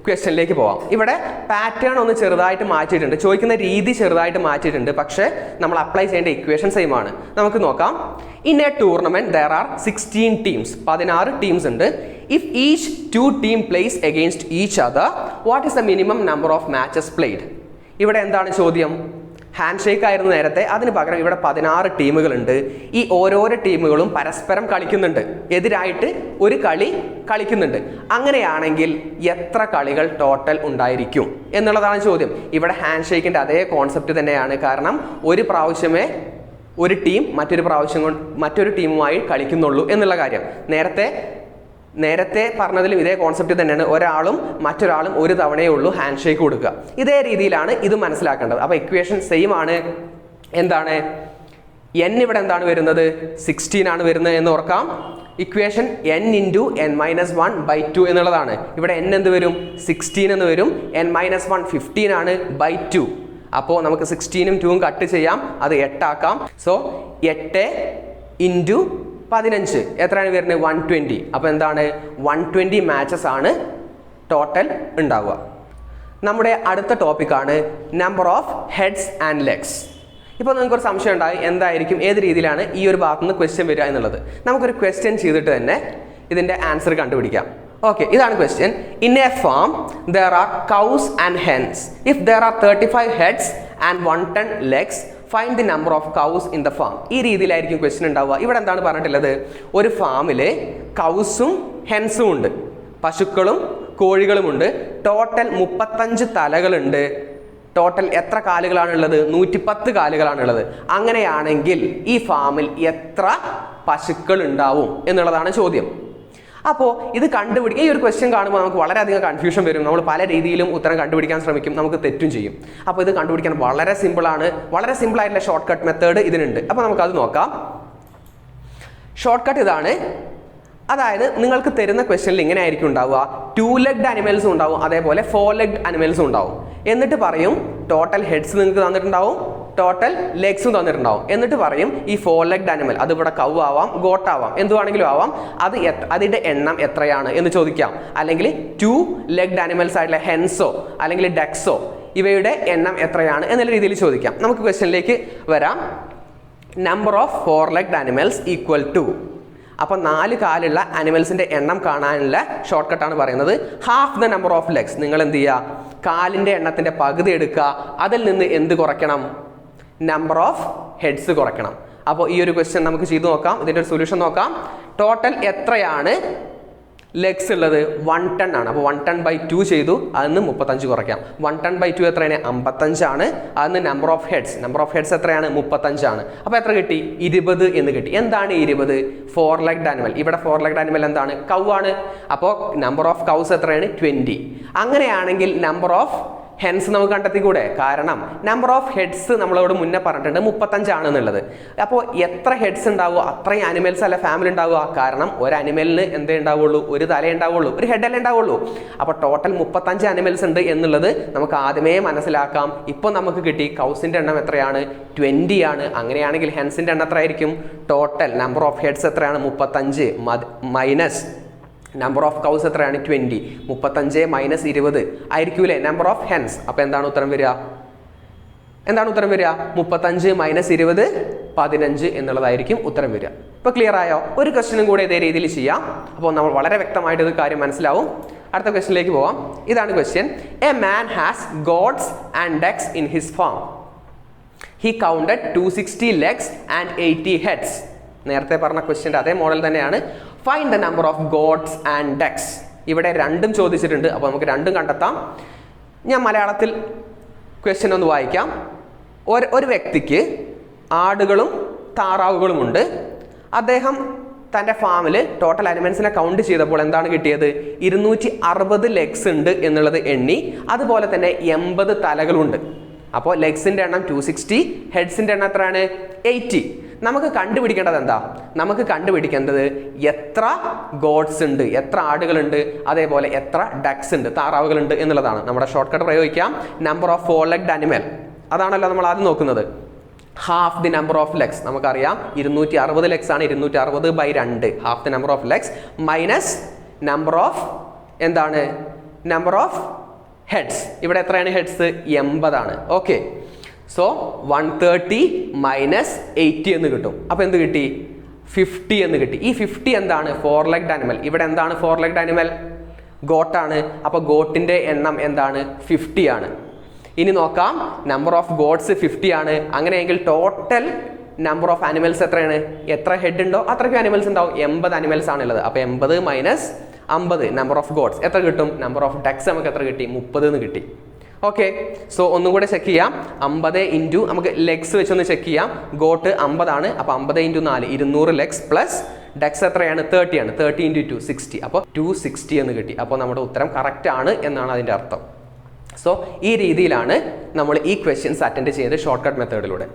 ക്വസ്റ്റ്യനിലേക്ക് പോവാം. ഇവിടെ പാറ്റേൺ ഒന്ന് ചെറുതായിട്ട് മാറ്റിയിട്ടുണ്ട്, ചോദിക്കുന്ന രീതി ചെറുതായിട്ട് മാറ്റിയിട്ടുണ്ട്, പക്ഷേ നമ്മൾ അപ്ലൈ ചെയ്യേണ്ട ഇക്വേഷൻ സെയിം ആണ്. നമുക്ക് നോക്കാം. In a tournament there are 16 teams. 16 teams ഉണ്ട്. If each 2 team plays against each other, what is the minimum number of matches played? ഇവിടെ എന്താണ് ചോദ്യം? ഹാൻഡ് ഷേക്ക് ആയിരുന്നു നേരത്തെ, അതിന് പകരം ഇവിടെ 16 ടീമുകളുണ്ട്. ഈ ഓരോരോ ടീമുകളും പരസ്പരം കളിക്കുന്നുണ്ട്, എതിരായിട്ട് ഒരു കളി കളിക്കുന്നുണ്ട്. അങ്ങനെയാണെങ്കിൽ എത്ര കളികൾ ടോട്ടൽ ഉണ്ടായിരിക്കും എന്നുള്ളതാണ് ചോദ്യം. ഇവിടെ ഹാൻഡ് ഷേക്കിൻ്റെ അതേ കോൺസെപ്റ്റ് തന്നെയാണ്. കാരണം ഒരു പ്രാവശ്യമേ ഒരു ടീം മറ്റൊരു ടീമുമായി കളിക്കുന്നുള്ളൂ എന്നുള്ള കാര്യം. നേരത്തെ പറഞ്ഞതിലും ഇതേ കോൺസെപ്റ്റ് തന്നെയാണ്. ഒരാളും മറ്റൊരാളും ഒരു തവണയേ ഉള്ളൂ ഹാൻഡ് ഷേക്ക് കൊടുക്കുക. ഇതേ രീതിയിലാണ് ഇത് മനസ്സിലാക്കേണ്ടത്. അപ്പോൾ ഇക്വേഷൻ സെയിം ആണ്. എന്താണ്? n ഇവിടെ എന്താണ് വരുന്നത്? 16 ആണ് വരുന്നത് എന്ന് ഓർക്കാം. ഇക്വേഷൻ n into n-1/2 എന്നുള്ളതാണ്. ഇവിടെ n എന്ത് വരും? 16 എന്ന് വരും. n-1 15 ആണ് /2. അപ്പോൾ നമുക്ക് 16ഉം 2ഉം കട്ട് ചെയ്യാം, അത് 8 ആക്കാം. സോ 8 into 15 എത്രയാണ് വരുന്നത്? 120. അപ്പോൾ എന്താണ്? 120 മാച്ചസ് ആണ് ടോട്ടൽ ഉണ്ടാവുക. നമ്മുടെ അടുത്ത ടോപ്പിക്കാണ് number of heads and legs. ഇപ്പോൾ നിങ്ങൾക്കൊരു സംശയം ഉണ്ടായി, എന്തായിരിക്കും, ഏത് രീതിയിലാണ് ഈ ഒരു ഭാഗത്ത് നിന്ന് ക്വസ്റ്റ്യൻ വരിക എന്നുള്ളത്. നമുക്കൊരു ക്വസ്റ്റ്യൻ ചെയ്തിട്ട് തന്നെ ഇതിൻ്റെ ആൻസർ കണ്ടുപിടിക്കാം. ഓക്കെ, ഇതാണ് question. In a farm there are cows and hens. If there are 35 heads and 110 legs, find the number of cows in the farm. ഈ രീതിയിലായിരിക്കും ക്വസ്റ്റ്യൻ ഉണ്ടാവുക. ഇവിടെ എന്താണ് പറഞ്ഞിട്ടുള്ളത്? ഒരു ഫാമിൽ കൗസും ഹെൻസും ഉണ്ട്, പശുക്കളും കോഴികളുമുണ്ട്. ടോട്ടൽ 35 തലകളുണ്ട്. ടോട്ടൽ എത്ര കാലുകളാണുള്ളത്? 110 കാലുകളാണുള്ളത്. അങ്ങനെയാണെങ്കിൽ ഈ ഫാമിൽ എത്ര പശുക്കൾ ഉണ്ടാവും എന്നുള്ളതാണ് ചോദ്യം. അപ്പോൾ ഇത് ഈ ഒരു ക്വസ്റ്റ്യൻ കാണുമ്പോൾ നമുക്ക് വളരെയധികം കൺഫ്യൂഷൻ വരും. നമ്മൾ പല രീതിയിലും ഉത്തരം കണ്ടുപിടിക്കാൻ ശ്രമിക്കും, നമുക്ക് തെറ്റും ചെയ്യും. അപ്പോൾ ഇത് കണ്ടുപിടിക്കാൻ വളരെ സിമ്പിളാണ്. വളരെ സിമ്പിളായിട്ടുള്ള ഷോർട്ട് കട്ട് മെത്തേഡ് ഇതിനുണ്ട്. അപ്പോൾ നമുക്കത് നോക്കാം. ഷോർട്ട് കട്ട് ഇതാണ്. അതായത് നിങ്ങൾക്ക് തരുന്ന ക്വസ്റ്റ്യനിൽ ഇങ്ങനെ ആയിരിക്കും ഉണ്ടാവുക, 2 legged അനിമൽസും ഉണ്ടാവും, അതേപോലെ 4 legged അനിമൽസും ഉണ്ടാവും. എന്നിട്ട് പറയും ടോട്ടൽ ഹെഡ്സ് നിങ്ങൾക്ക് തന്നിട്ടുണ്ടാവും, ടോട്ടൽ ലെഗ്സും തന്നിട്ടുണ്ടാവും. എന്നിട്ട് പറയും ഈ 4 legged അനിമൽ, അത് ഇവിടെ കൗ ആവാം, ഗോട്ടാവാം, എന്തുവാണെങ്കിലും ആവാം, അതിന്റെ എണ്ണം എത്രയാണ് എന്ന് ചോദിക്കാം. അല്ലെങ്കിൽ 2 legged അനിമൽസ് ആയിട്ടുള്ള ഹെൻസോ അല്ലെങ്കിൽ ഡക്സോ ഇവയുടെ എണ്ണം എത്രയാണ് എന്നുള്ള രീതിയിൽ ചോദിക്കാം. നമുക്ക് ക്വസ്റ്റ്യനിലേക്ക് വരാം. Number of 4 legged animals equal to, അപ്പോൾ 4 കാലുള്ള അനിമൽസിന്റെ എണ്ണം കാണാനുള്ള ഷോർട്ട് കട്ടാണ് പറയുന്നത്. Half the number of legs. നിങ്ങൾ എന്ത് ചെയ്യുക, കാലിന്റെ എണ്ണത്തിന്റെ പകുതി എടുക്കുക, അതിൽ നിന്ന് എന്ത് കുറയ്ക്കണം, നമ്പർ ഓഫ് ഹെഡ്സ് കുറയ്ക്കണം. അപ്പോൾ ഈ ഒരു ക്വസ്റ്റ്യൻ നമുക്ക് ചെയ്തു നോക്കാം. ഇതിന്റെ ഒരു സൊല്യൂഷൻ നോക്കാം. ടോട്ടൽ എത്രയാണ് ലെഗ്സ് ഉള്ളത്? 1 ton ആണ്. അപ്പോൾ 1 ton by 2 ചെയ്തു, അതിന് 35 കുറയ്ക്കാം. 1 ton by 2 എത്രയാണ്? 55 ആണ്. അതിന് നമ്പർ ഓഫ് ഹെഡ്സ് എത്രയാണ്? 35 ആണ്. അപ്പോൾ എത്ര കിട്ടി? 20 എന്ന് കിട്ടി. എന്താണ് 20? 4 legged അനിമൽ. ഇവിടെ 4 legged അനിമൽ എന്താണ്? കൗ ആണ്. അപ്പോൾ നമ്പർ ഓഫ് കൗസ് എത്രയാണ്? 20. അങ്ങനെയാണെങ്കിൽ നമ്പർ ഓഫ് ഹെൻസ് നമുക്ക് കണ്ടെത്തിക്കൂടെ? കാരണം നമ്പർ ഓഫ് ഹെഡ്സ് നമ്മളോട് മുന്നേ പറഞ്ഞിട്ടുണ്ട് 35 ആണെന്നുള്ളത്. അപ്പോൾ എത്ര ഹെഡ്സ് ഉണ്ടാവുക, അത്രയും അനിമൽസ് അല്ല ഫാമിലി ഉണ്ടാവുക. കാരണം ഒരു അനിമലിന് എന്തേ ഉണ്ടാവുള്ളൂ? ഒരു തല ഉണ്ടാവുള്ളൂ, ഒരു ഹെഡ് അല്ലേ ഉണ്ടാവുള്ളൂ. അപ്പോൾ ടോട്ടൽ 35 അനിമൽസ് ഉണ്ട് എന്നുള്ളത് നമുക്ക് ആദ്യമേ മനസ്സിലാക്കാം. ഇപ്പോൾ നമുക്ക് കിട്ടി കൗസിന്റെ എണ്ണം എത്രയാണ്? 20 ആണ്. അങ്ങനെയാണെങ്കിൽ ഹെൻസിന്റെ എണ്ണം എത്രയായിരിക്കും? ടോട്ടൽ നമ്പർ ഓഫ് ഹെഡ്സ് എത്രയാണ്? 35 മൈനസ് നമ്പർ ഓഫ് കൗസ് എത്രയാണ്? 20. 35 മൈനസ് 20 ആയിരിക്കൂലേ നമ്പർ ഓഫ് ഹെൻസ്. അപ്പോൾ എന്താണ് ഉത്തരം വരിക? 35 മൈനസ് 20 15 എന്നുള്ളതായിരിക്കും ഉത്തരം വരിക. ഇപ്പോൾ ക്ലിയർ ആയോ? ഒരു ക്വസ്റ്റ്യനും കൂടെ ഇതേ രീതിയിൽ ചെയ്യാം. അപ്പോൾ നമ്മൾ വളരെ വ്യക്തമായിട്ട് ഇത് കാര്യം മനസ്സിലാവും. അടുത്ത ക്വസ്റ്റ്യനിലേക്ക് പോവാം. ഇതാണ് question. A man has goats and ducks in his farm. He counted 260 legs and 80 heads. നേരത്തെ പറഞ്ഞ ക്വസ്റ്റ്യൻ്റെ അതേ മോഡൽ തന്നെയാണ്. Find the number of gods and ducks. ഇവിടെ രണ്ടും ചോദിച്ചിട്ടുണ്ട്. അപ്പോൾ നമുക്ക് രണ്ടും കണ്ടെത്താം. ഞാൻ മലയാളത്തിൽ ക്വസ്റ്റ്യൻ ഒന്ന് വായിക്കാം. ഒരു വ്യക്തിക്ക് ആടുകളും താറാവുകളുമുണ്ട്. അദ്ദേഹം തൻ്റെ ഫാമിൽ ടോട്ടൽ അനിമൽസിനെ കൗണ്ട് ചെയ്തപ്പോൾ എന്താണ് കിട്ടിയത്? 260 ലെഗ്സ് ഉണ്ട് എന്നുള്ളത് എണ്ണി. അതുപോലെ തന്നെ 80 തലകളുണ്ട്. അപ്പോൾ ലെഗ്സിൻ്റെ എണ്ണം 260, ഹെഡ്സിൻ്റെ എണ്ണം എത്രയാണ്? 80. നമുക്ക് കണ്ടുപിടിക്കേണ്ടത് എന്താ? നമുക്ക് കണ്ടുപിടിക്കേണ്ടത് എത്ര ഗോഡ്സ് ഉണ്ട്, എത്ര ആടുകളുണ്ട്, അതേപോലെ എത്ര ഡക്സ് ഉണ്ട്, താറാവുകളുണ്ട് എന്നുള്ളതാണ്. നമ്മുടെ ഷോർട്ട് കട്ട് പ്രയോഗിക്കാം. നമ്പർ ഓഫ് 4 legged അനിമൽ, അതാണല്ലോ നമ്മൾ ആദ്യം നോക്കുന്നത്. Half the number of legs നമുക്കറിയാം 260 ലെഗ്സ് ആണ്. 260 by 2 half the number of legs minus number of എന്താണ്? Number of heads. ഇവിടെ എത്രയാണ് ഹെഡ്സ്? 80 ആണ്. ഓക്കെ, സോ 130 മൈനസ് 80 എന്ന് കിട്ടും. അപ്പോൾ എന്ത് കിട്ടി? 50 എന്ന് കിട്ടി. ഈ 50 എന്താണ്? 4 legged അനിമൽ. ഇവിടെ എന്താണ് 4 legged അനിമൽ? ഗോട്ടാണ്. അപ്പോൾ ഗോട്ടിൻ്റെ എണ്ണം എന്താണ്? 50 ആണ്. ഇനി നോക്കാം, നമ്പർ ഓഫ് ഗോഡ്സ് 50 ആണ്. അങ്ങനെയെങ്കിൽ ടോട്ടൽ നമ്പർ ഓഫ് അനിമൽസ് എത്രയാണ്? എത്ര ഹെഡ് ഉണ്ടോ അത്രയ്ക്കും അനിമൽസ് ഉണ്ടാവും. 80 അനിമൽസ് ആണുള്ളത്. അപ്പോൾ 80 മൈനസ് 50 നമ്പർ ഓഫ് ഗോഡ്സ് എത്ര കിട്ടും? നമ്പർ ഓഫ് ഡക്സ് നമുക്ക് എത്ര കിട്ടി? 30 എന്ന് കിട്ടി. ഓക്കെ, സോ ഒന്നും കൂടെ ചെക്ക് ചെയ്യാം. 50 ഇൻറ്റു നമുക്ക് ലെഗ്സ് വെച്ചൊന്ന് ചെക്ക് ചെയ്യാം. ഗോട്ട് 50 ആണ്. അപ്പോൾ 50 ഇൻറ്റു 4 200 ലെഗ്സ് പ്ലസ് ഡക്സ് എത്രയാണ്? 30 ആണ്. 30 ഇൻറ്റു 2 60. അപ്പോൾ 260 എന്ന് കിട്ടി. അപ്പോൾ നമ്മുടെ ഉത്തരം കറക്റ്റ് ആണ് എന്നാണ് അതിൻ്റെ അർത്ഥം. സോ ഈ രീതിയിലാണ് നമ്മൾ ഈ ക്വസ്റ്റ്യൻസ് അറ്റൻഡ് ചെയ്തത് ഷോർട്ട് കട്ട് മെത്തേഡിലൂടെ.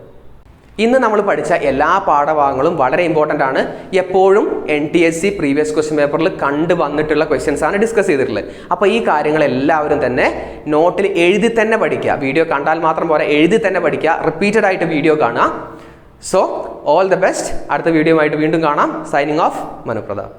ഇന്ന് നമ്മൾ പഠിച്ച എല്ലാ പാഠഭാഗങ്ങളും വളരെ ഇമ്പോർട്ടൻ്റ് ആണ്. എപ്പോഴും NTSC പ്രീവിയസ് ക്വസ്റ്റ്യൻ പേപ്പറിൽ കണ്ടു വന്നിട്ടുള്ള ക്വസ്റ്റ്യൻസ് ആണ് ഡിസ്കസ് ചെയ്തിട്ടുള്ളത്. അപ്പോൾ ഈ കാര്യങ്ങൾ എല്ലാവരും തന്നെ നോട്ടിൽ എഴുതി തന്നെ പഠിക്കുക. വീഡിയോ കണ്ടാൽ മാത്രം പോരാ, എഴുതി തന്നെ പഠിക്കുക. റിപ്പീറ്റഡ് ആയിട്ട് വീഡിയോ കാണുക. So all the best. അടുത്ത വീഡിയോ ആയിട്ട് വീണ്ടും കാണാം. Signing off, Manu Pratap.